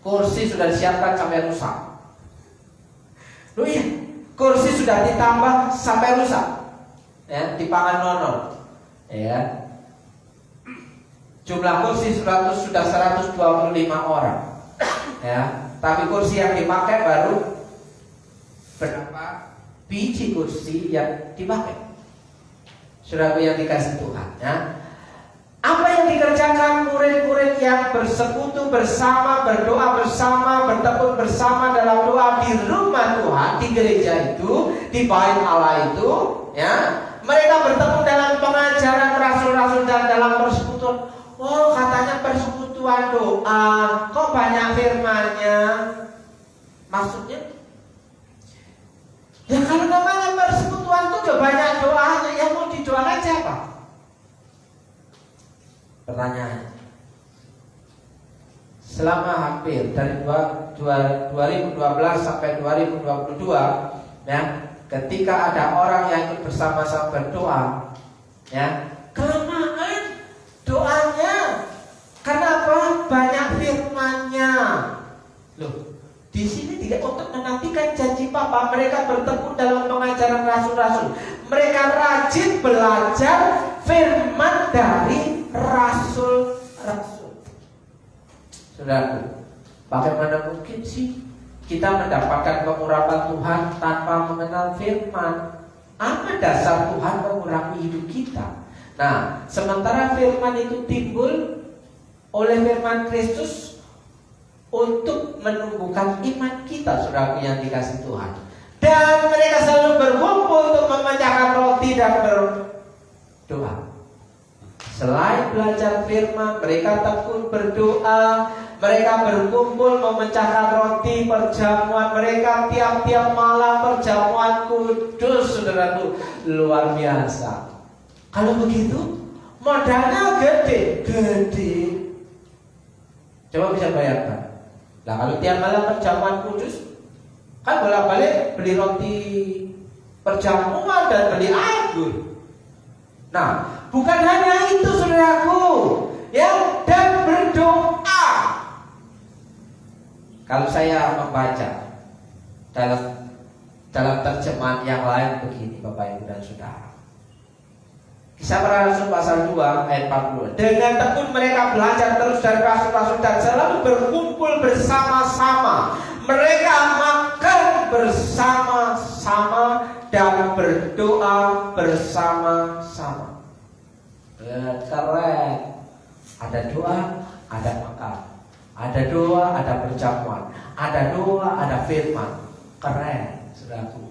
Kursi sudah disiapkan sampai rusak. Loh iya, kursi sudah ditambah sampai rusak. Ya, dipangan nonol. Ya. Jumlah kursi 100 sudah 125 orang. Ya, tapi kursi yang dipakai baru berapa biji kursi yang dipakai. Saudara yang dikasih Tuhan, ya. Apa yang dikerjakan murid-murid yang bersekutu bersama, berdoa bersama, bertekun bersama dalam doa di rumah Tuhan, di gereja itu, di bait Allah itu, ya. Mereka bertemu dalam pengajaran rasul-rasul dan dalam persekutuan. Oh, katanya persekutuan doa, kok banyak firmannya? Maksudnya? Ya kalau namanya persekutuan itu udah banyak doanya, yang mau didoakan siapa? Pertanyaan. Selama hampir dari 2012 sampai 2022, ya, ketika ada orang yang ikut bersama-sama berdoa, ya, kelamaan doanya. Kenapa? Banyak firmannya. Loh, di sini tidak untuk menantikan janji Papa. Mereka bertekun dalam pengajaran rasul-rasul. Mereka rajin belajar firman dari rasul-rasul. Saudaraku, bagaimana mungkin sih kita mendapatkan pengurapan Tuhan tanpa mengenal firman? Apa dasar Tuhan mengurapi hidup kita? Nah, sementara firman itu timbul oleh firman Kristus untuk menumbuhkan iman kita, saudaraku yang dikasih Tuhan. Dan mereka selalu berkumpul untuk memecahkan roti dan berdoa. Selain belajar firman, mereka tekun berdoa. Mereka berkumpul memecahkan roti, perjamuan mereka tiap-tiap malam, perjamuan kudus, saudaraku, luar biasa. Kalau begitu, modalnya gede. Coba bisa bayangkan. Nah, kalau tiap malam perjamuan kudus, kan bolak-balik beli roti perjamuan dan beli anggur. Nah, bukan hanya itu, saudaraku, ya, dan berdoa. Kalau saya membaca dalam terjemahan yang lain begini, Bapak Ibu dan Saudara. Kisah Para Rasul pasal 2 ayat 42. Dengan tekun mereka belajar terus dari rasul-rasul dan selalu berkumpul bersama-sama. Mereka makan bersama-sama dan berdoa bersama-sama. Keren. Ada doa, ada makan. Ada doa, ada perjamuan. Ada doa, ada firman. Keren, saudaraku.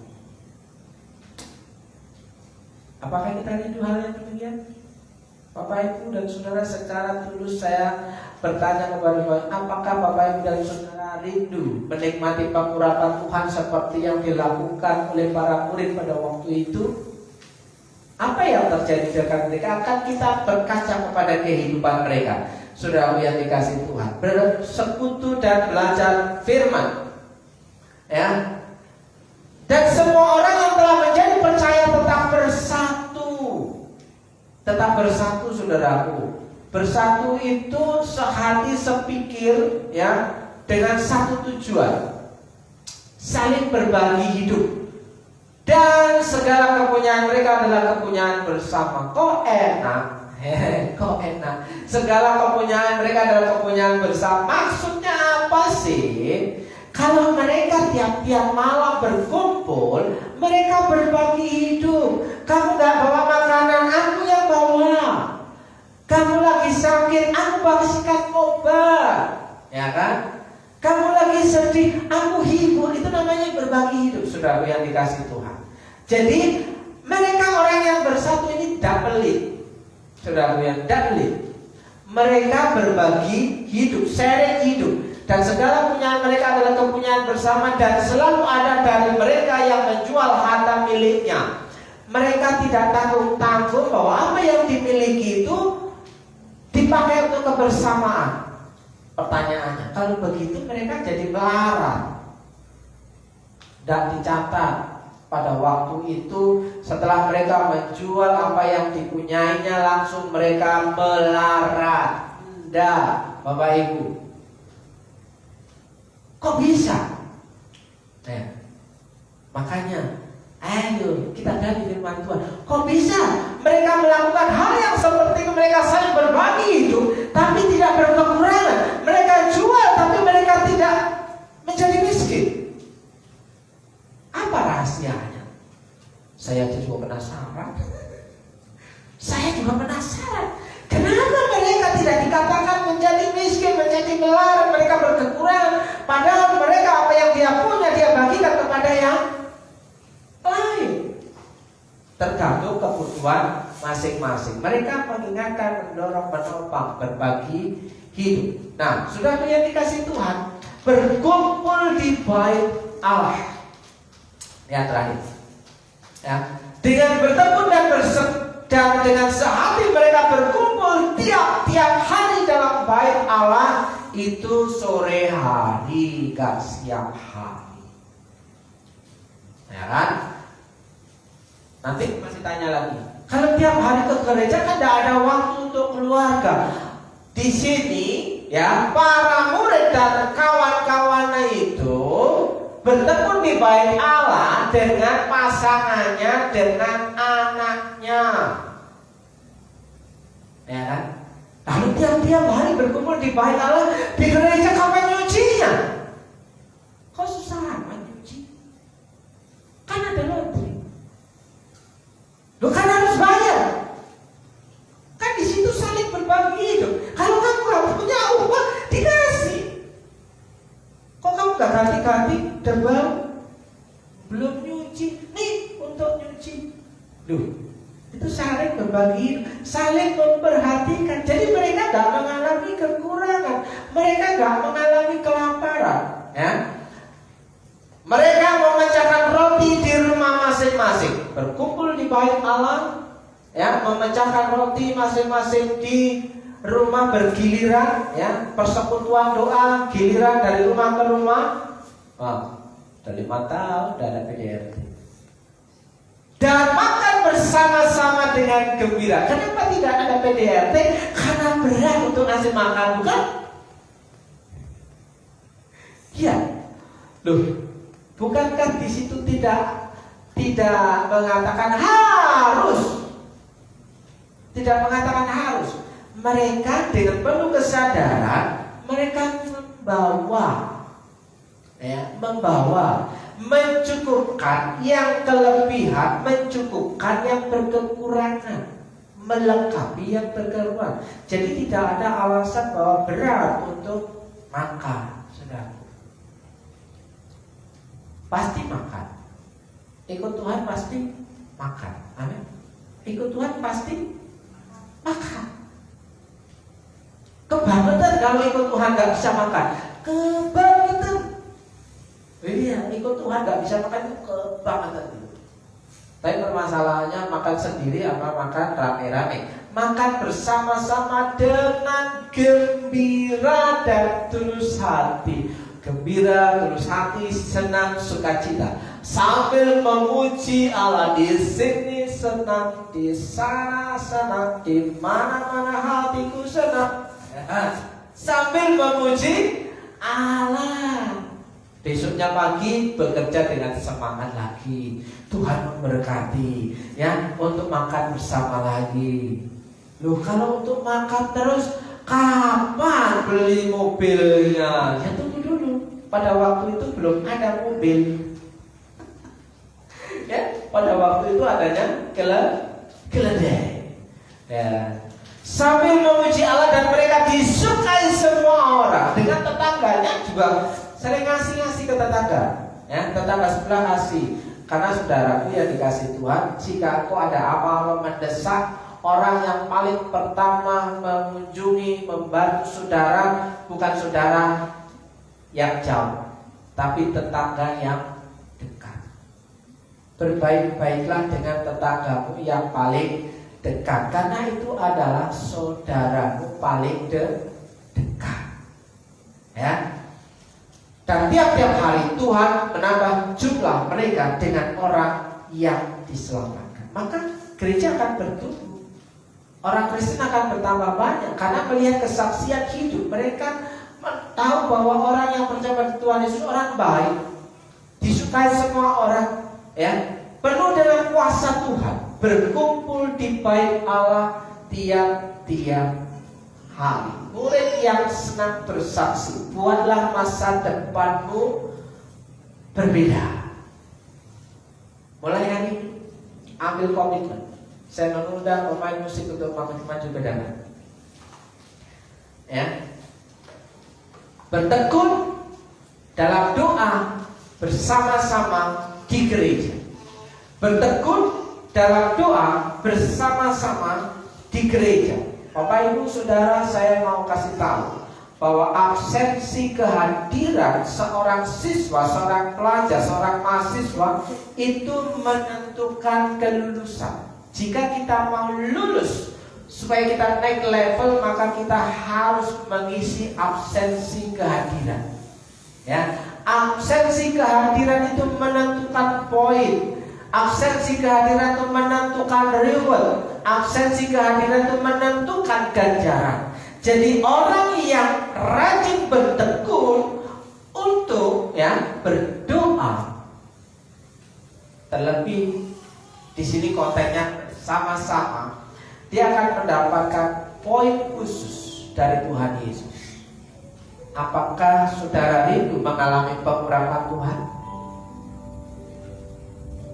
Apakah kita rindu hal yang demikian? Bapak Ibu dan Saudara, secara tulus saya bertanya kepada Tuhan, apakah Bapak Ibu dan Saudara rindu menikmati pengurapan Tuhan seperti yang dilakukan oleh para murid pada waktu itu? Apa yang terjadi dengan mereka? Akan kita berkaca kepada kehidupan mereka. Saudara yang dikasih Tuhan, bersekutu dan belajar firman, ya. Dan semua orang yang telah menjadi percaya tetap bersama tetap bersatu saudaraku. Bersatu itu sehati sepikir ya, dengan satu tujuan, saling berbagi hidup. Dan segala kepunyaan mereka adalah kepunyaan bersama. Kok enak? Kok enak? Segala kepunyaan mereka adalah kepunyaan bersama. Maksudnya apa sih? Kalau mereka tiap-tiap malam berkumpul, mereka berbagi hidup. Kamu gak bawa makanan, aku yang bawa. Kamu lagi sakit, aku kasihkan obat, ya kan? Kamu lagi sedih, aku hibur. Itu namanya berbagi hidup, saudara yang dikasih Tuhan. Jadi mereka orang yang bersatu ini tidak pelit, saudara yang tidak pelit. Mereka berbagi hidup, sharing hidup. Dan segala kepunyaan mereka adalah kepunyaan bersama. Dan selalu ada dari mereka yang menjual harta miliknya. Mereka tidak tanggung-tanggung bahwa apa yang dimiliki itu dipakai untuk kebersamaan. Pertanyaannya, kalau begitu mereka jadi melarat. Dan dicatat pada waktu itu setelah mereka menjual apa yang dipunyainya, langsung mereka melarat. Tidak, Bapak Ibu. Kok bisa? Makanya ayo kita gali firman Tuhan. Kok bisa mereka melakukan hal yang seperti itu? Mereka saling berbagi hidup, tapi tidak berkekurangan. Mereka jual, tapi mereka tidak menjadi miskin. Apa rahasianya? Saya juga penasaran. Saya juga penasaran. Kenapa mereka tidak dikatakan menjadi miskin, menjadi melarat, mereka berkekurangan? Padahal mereka apa yang dia punya dia bagikan kepada yang lain. Tergantung kebutuhan masing-masing. Mereka mengingatkan, mendorong, menopang, berbagi hidup. Nah, sudah yang dikasih Tuhan, berkumpul di bait Allah. Yang terakhir, ya, dengan bertemu dan dengan sehati mereka berkumpul tiap-tiap hari dalam bait Allah. Itu sore hari, gak siang hari, ya kan? Nanti masih tanya lagi. Kalau tiap hari ke gereja kan tidak ada waktu untuk keluarga. Di sini ya, para murid dan kawan-kawannya itu bertemu di bait Allah dengan pasangannya, dengan anaknya, ya kan? Lalu tiap-tiap hari berkumpul di bait Allah. Di gereja kapan nyucinya? Kok susah amat nyuci? Kan ada laundry. Lo kan harus bayar. Kan di situ saling berbagi hidup. Kalau kamu gak punya uang, dikasih. Kok kamu gak ganti-ganti derbau? Belum nyuci, nih untuk nyuci. Loh, itu saling berbagi, saling memperhatikan. Jadi mereka gak mengalami kekurangan, mereka gak mengalami kelaparan, ya. Mereka memecahkan roti di rumah masing-masing, berkumpul di bait Allah, ya, memecahkan roti masing-masing di rumah bergiliran, ya, persekutuan doa giliran dari rumah ke rumah. Dari 5 tahun udah ada PDRT. Dan makan bersama-sama dengan gembira. Kenapa tidak ada PDRT? Karena berat untuk ngasih makan, bukan? Iya. Loh, bukankah di situ tidak mengatakan harus? Tidak mengatakan harus. Mereka dengan penuh kesadaran mereka membawa, mencukupkan yang kelebihan, mencukupkan yang berkekurangan, melengkapi yang berkekurangan. Jadi tidak ada alasan bahwa berat untuk makan, saudara. Pasti makan. Ikut Tuhan pasti makan. Amin. Ikut Tuhan pasti makan. Kebangetan kalau ikut Tuhan gak bisa makan. Kebangetan. Iya, ikut Tuhan gak bisa makan itu kebangetan. Tapi permasalahannya makan sendiri apa makan rame-rame. Makan bersama-sama dengan gembira dan tulus hati. Gembira, tulus hati, senang, sukacita, sambil memuji Allah. Di sini senang, di sana senang, di mana-mana hatiku senang. Sambil memuji Allah. Besoknya pagi bekerja dengan semangat lagi. Tuhan memberkati ya, untuk makan bersama lagi. Loh, kalau untuk makan terus, kapan beli mobilnya? Ya tunggu dulu. Pada waktu itu belum ada mobil. Ya, pada waktu itu adanya keledai. Ya. Sambil memuji Allah dan mereka disukai semua orang. Dengan tetangganya juga sering ngasih ke tetangga. Ya, tetangga sebelah kasih. Karena saudaraku yang dikasih Tuhan, jika kau ada apa-apa mendesak, orang yang paling pertama mengunjungi, membantu saudara, bukan saudara yang jauh, tapi tetangga yang dekat. Berbaik-baiklah dengan tetanggamu yang paling dekat, karena itu adalah saudaramu paling dekat. Ya. Dan tiap-tiap hari Tuhan menambah jumlah mereka dengan orang yang diselamatkan. Maka gereja akan bertumbuh. Orang Kristen akan bertambah banyak karena melihat kesaksian hidup. Mereka tahu bahwa orang yang percaya pada Tuhan Yesus orang baik, disukai semua orang, ya, penuh dengan kuasa Tuhan, berkumpul di bait Allah tiap-tiap hari. Murid yang senang bersaksi, buatlah masa depanmu berbeda. Mulai hari ini ambil komitmen. Saya mengundang pemain musik untuk maju ke depan. Ya. Bertekun dalam doa bersama-sama di gereja. Bertekun dalam doa bersama-sama di gereja. Bapak Ibu Saudara, saya mau kasih tahu bahwa absensi kehadiran seorang siswa, seorang pelajar, seorang mahasiswa itu menentukan kelulusan. Jika kita mau lulus, supaya kita naik level, maka kita harus mengisi absensi kehadiran. Ya, absensi kehadiran itu menentukan poin. Absensi kehadiran itu menentukan reward. Absensi kehadiran itu menentukan ganjaran. Jadi orang yang rajin bertekun untuk berdoa, terlebih di sini kontennya sama-sama, dia akan mendapatkan poin khusus dari Tuhan Yesus. Apakah saudara rindu mengalami pengurapan Tuhan?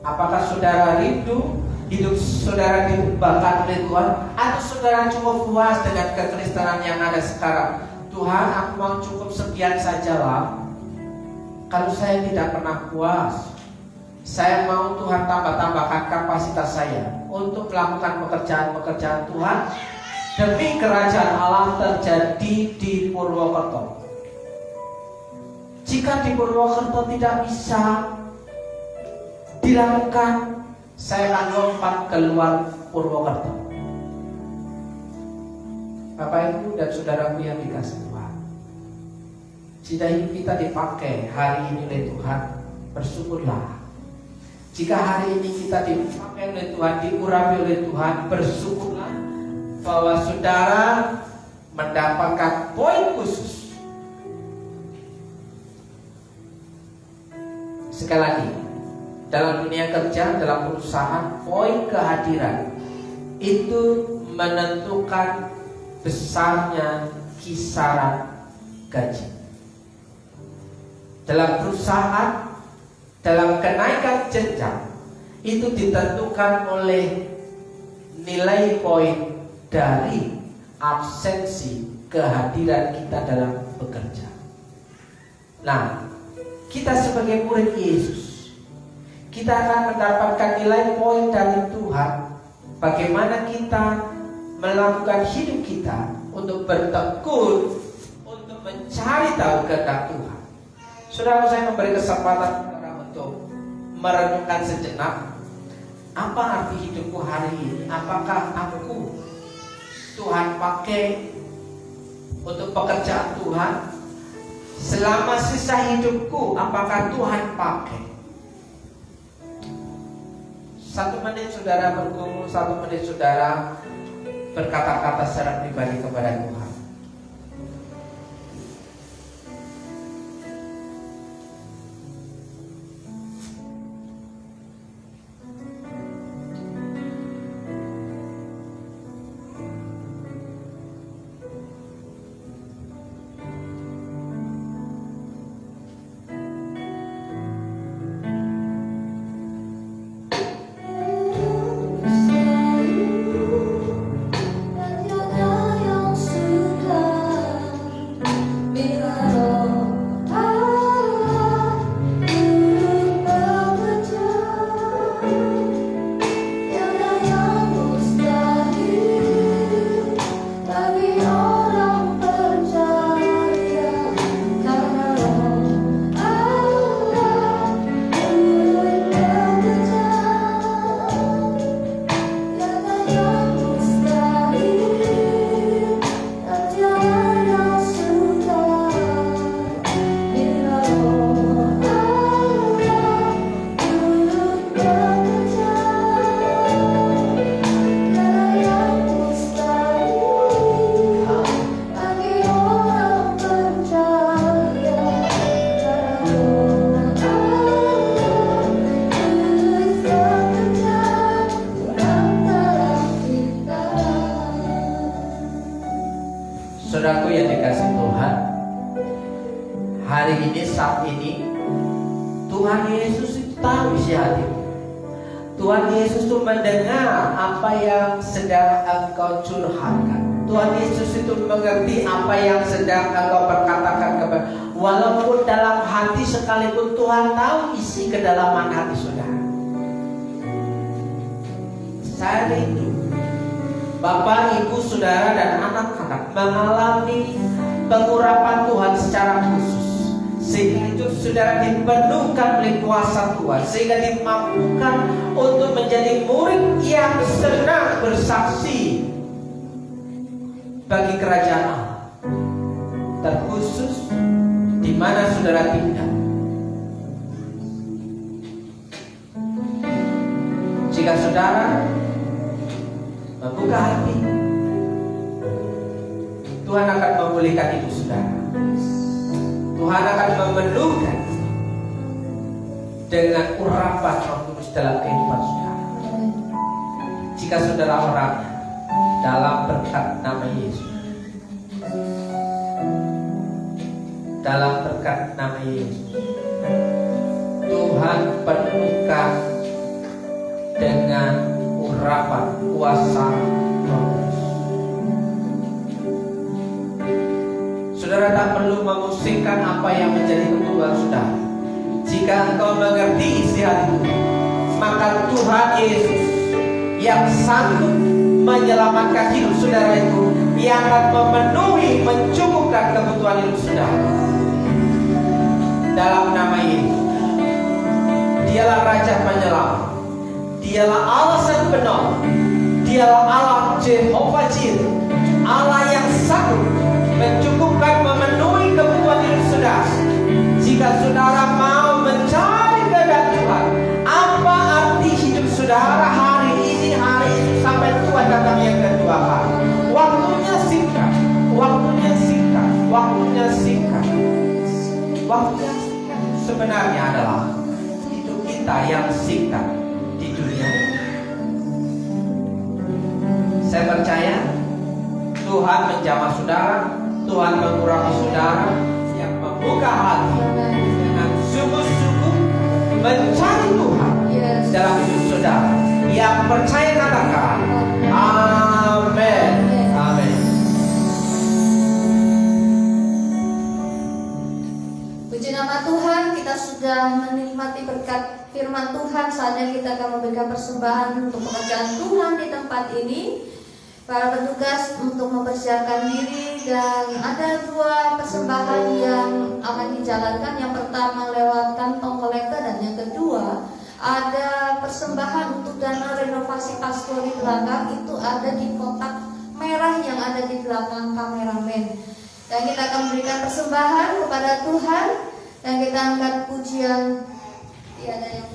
Apakah saudara rindu hidup saudara diubahkan oleh Tuhan? Atau saudara cukup puas dengan kekristenan yang ada sekarang? Tuhan, aku mau cukup sekian sajalah. Kalau saya tidak pernah puas, saya mau Tuhan tambah-tambahkan kapasitas saya untuk melakukan pekerjaan-pekerjaan Tuhan demi kerajaan Allah terjadi di Purwokerto. Jika di Purwokerto tidak bisa dilakukan, saya akan lompat keluar Purwokerto. Bapak Ibu dan saudaraku yang dikasih Tuhan, jika hidup kita dipakai hari ini oleh Tuhan, bersyukurlah. Jika hari ini kita dipakai oleh Tuhan, diurapi oleh Tuhan, bersyukurlah bahwa saudara mendapatkan poin khusus. Sekali lagi, dalam dunia kerja, dalam perusahaan, poin kehadiran itu menentukan besarnya kisaran gaji. Dalam perusahaan, dalam kenaikan jenjang, itu ditentukan oleh nilai poin dari absensi kehadiran kita dalam bekerja. Nah, kita sebagai murid Yesus, kita akan mendapatkan nilai poin dari Tuhan. Bagaimana kita melakukan hidup kita untuk bertekun, untuk mencari tahu kehendak Tuhan. Saudara, saya memberi kesempatan untuk merenungkan sejenak. Apa arti hidupku hari ini? Apakah aku Tuhan pakai untuk pekerjaan Tuhan? Selama sisa hidupku, apakah Tuhan pakai? 1 menit saudara bergumul, 1 menit saudara berkata-kata secara pribadi kepada Tuhan. Saudaraku yang dikasih Tuhan, hari ini, saat ini, Tuhan Yesus itu tahu isi hatimu. Tuhan Yesus itu mendengar apa yang sedang engkau curhatkan. Tuhan Yesus itu mengerti apa yang sedang engkau perkatakan kepada. Walaupun dalam hati sekalipun Tuhan tahu isi kedalaman hati saudara. Saya rindu Bapak, Ibu, Saudara, dan anak-anak mengalami pengurapan Tuhan secara khusus, sehingga hidup saudara dipenuhkan oleh kuasa Tuhan, sehingga dimampukan untuk menjadi murid yang senang bersaksi bagi kerajaan Allah, terkhusus di mana saudara tinggal. Jika saudara membuka hati, Tuhan akan memulihkan hidup saudara. Tuhan akan memenuhkan dengan urapan Roh Kudus dalam kehidupan saudara. Jika saudara orangnya dalam berkat nama Yesus, dalam berkat nama Yesus, Tuhan penuhkan dengan urapan kuasa Roh Kudus. Saudara tak perlu memusingkan apa yang menjadi kebutuhan saudara. Jika engkau mengerti isi hati, maka Tuhan Yesus yang sanggup menyelamatkan hidup saudara itu, yang akan memenuhi, mencukupkan kebutuhan hidup saudara. Dalam nama Yesus, Dialah Raja Penyelamat, Dialah Allah Sang Penolong, Dialah Allah Jehovah Jireh, Allah yang sanggup mencukupkan, memenuhi kebutuhan hidup saudara. Jika saudara mau mencari kehendak Tuhan, apa arti hidup saudara hari ini sampai Tuhan datang yang kedua kali? Waktunya singkat, waktunya singkat, waktunya singkat. Waktunya singkat sebenarnya adalah hidup kita yang singkat di dunia ini. Saya percaya Tuhan menjamah saudara, Tuhan mengurangi saudara yang membuka hati dengan sungguh-sungguh mencari Tuhan dalam hidup saudara. Yang percaya katakan amin. Amin. Puji nama Tuhan, kita sudah menikmati berkat firman Tuhan. Saatnya kita akan memberikan persembahan untuk pekerjaan Tuhan di tempat ini. Para petugas untuk mempersiapkan diri, dan ada 2 persembahan yang akan dijalankan. Yang pertama lewat kantong kolektor, dan yang kedua ada persembahan untuk dana renovasi pastoral di belakang. Itu ada di kotak merah yang ada di belakang kameramen. Dan kita akan memberikan persembahan kepada Tuhan, dan kita angkat pujian. Tiada yang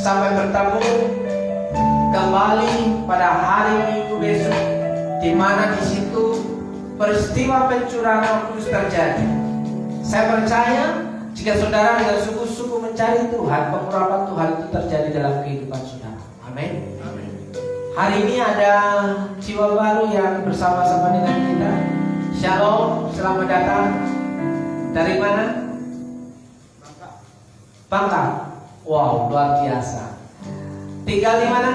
sampai bertemu kembali pada hari Minggu besok, di mana di situ peristiwa pencurahan Roh Kudus terjadi. Saya percaya jika saudara dengan sungguh-sungguh mencari Tuhan, pengurapan Tuhan itu terjadi dalam kehidupan saudara. Amin. Hari ini ada jiwa baru yang bersama-sama dengan kita. Shalom, selamat datang. Dari mana? Bangka. Wow, luar biasa. Tinggal di mana?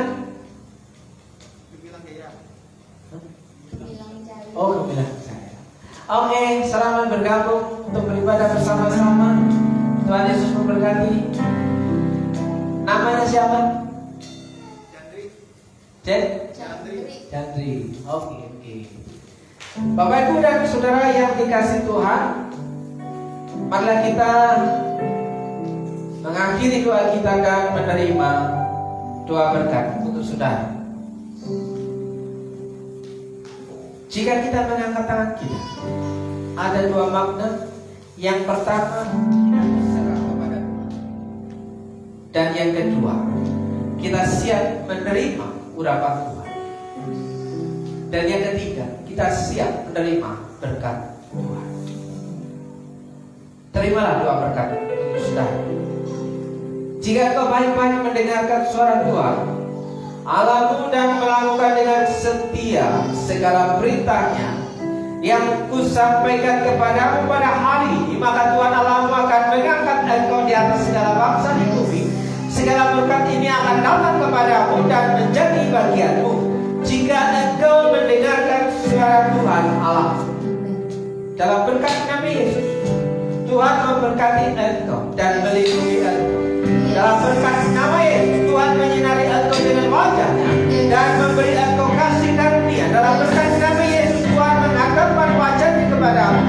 Oh, Kebilang Jaya. Oke, selamat bergabung untuk beribadah bersama-sama. Tuhan Yesus memberkati. Namanya siapa? Jandri. Oke. Bapak Ibu dan Saudara yang dikasihi Tuhan, marilah kita mengakhiri doa kita dan menerima doa berkat untuk saudara. Jika kita mengangkat tangan kita, ada dua makna. Yang pertama, kita berserah kepada Tuhan. Dan yang kedua, kita siap menerima urapan Tuhan. Dan yang ketiga, kita siap menerima berkat Tuhan. Terimalah doa berkat untuk saudara. Jika kau baik-baik mendengarkan suara Tuhan Allahmu dan melakukan dengan setia segala perintahnya yang kusampaikan kepadamu pada hari ini, maka Tuhan Allahmu akan mengangkat engkau di atas segala bangsa di bumi. Segala berkat ini akan datang kepadamu dan menjadi bagianmu jika engkau mendengarkan suara Tuhan Allah. Dalam berkat Nabi Yesus, Tuhan memberkati engkau dan melindungi engkau. Dalam berkat nama Yesus, Tuhan menyinari engkau dengan wajahnya dan memberi engkau kasih karunia. Dalam berkat nama Yesus, Tuhan mengangkat wajahnya kepadamu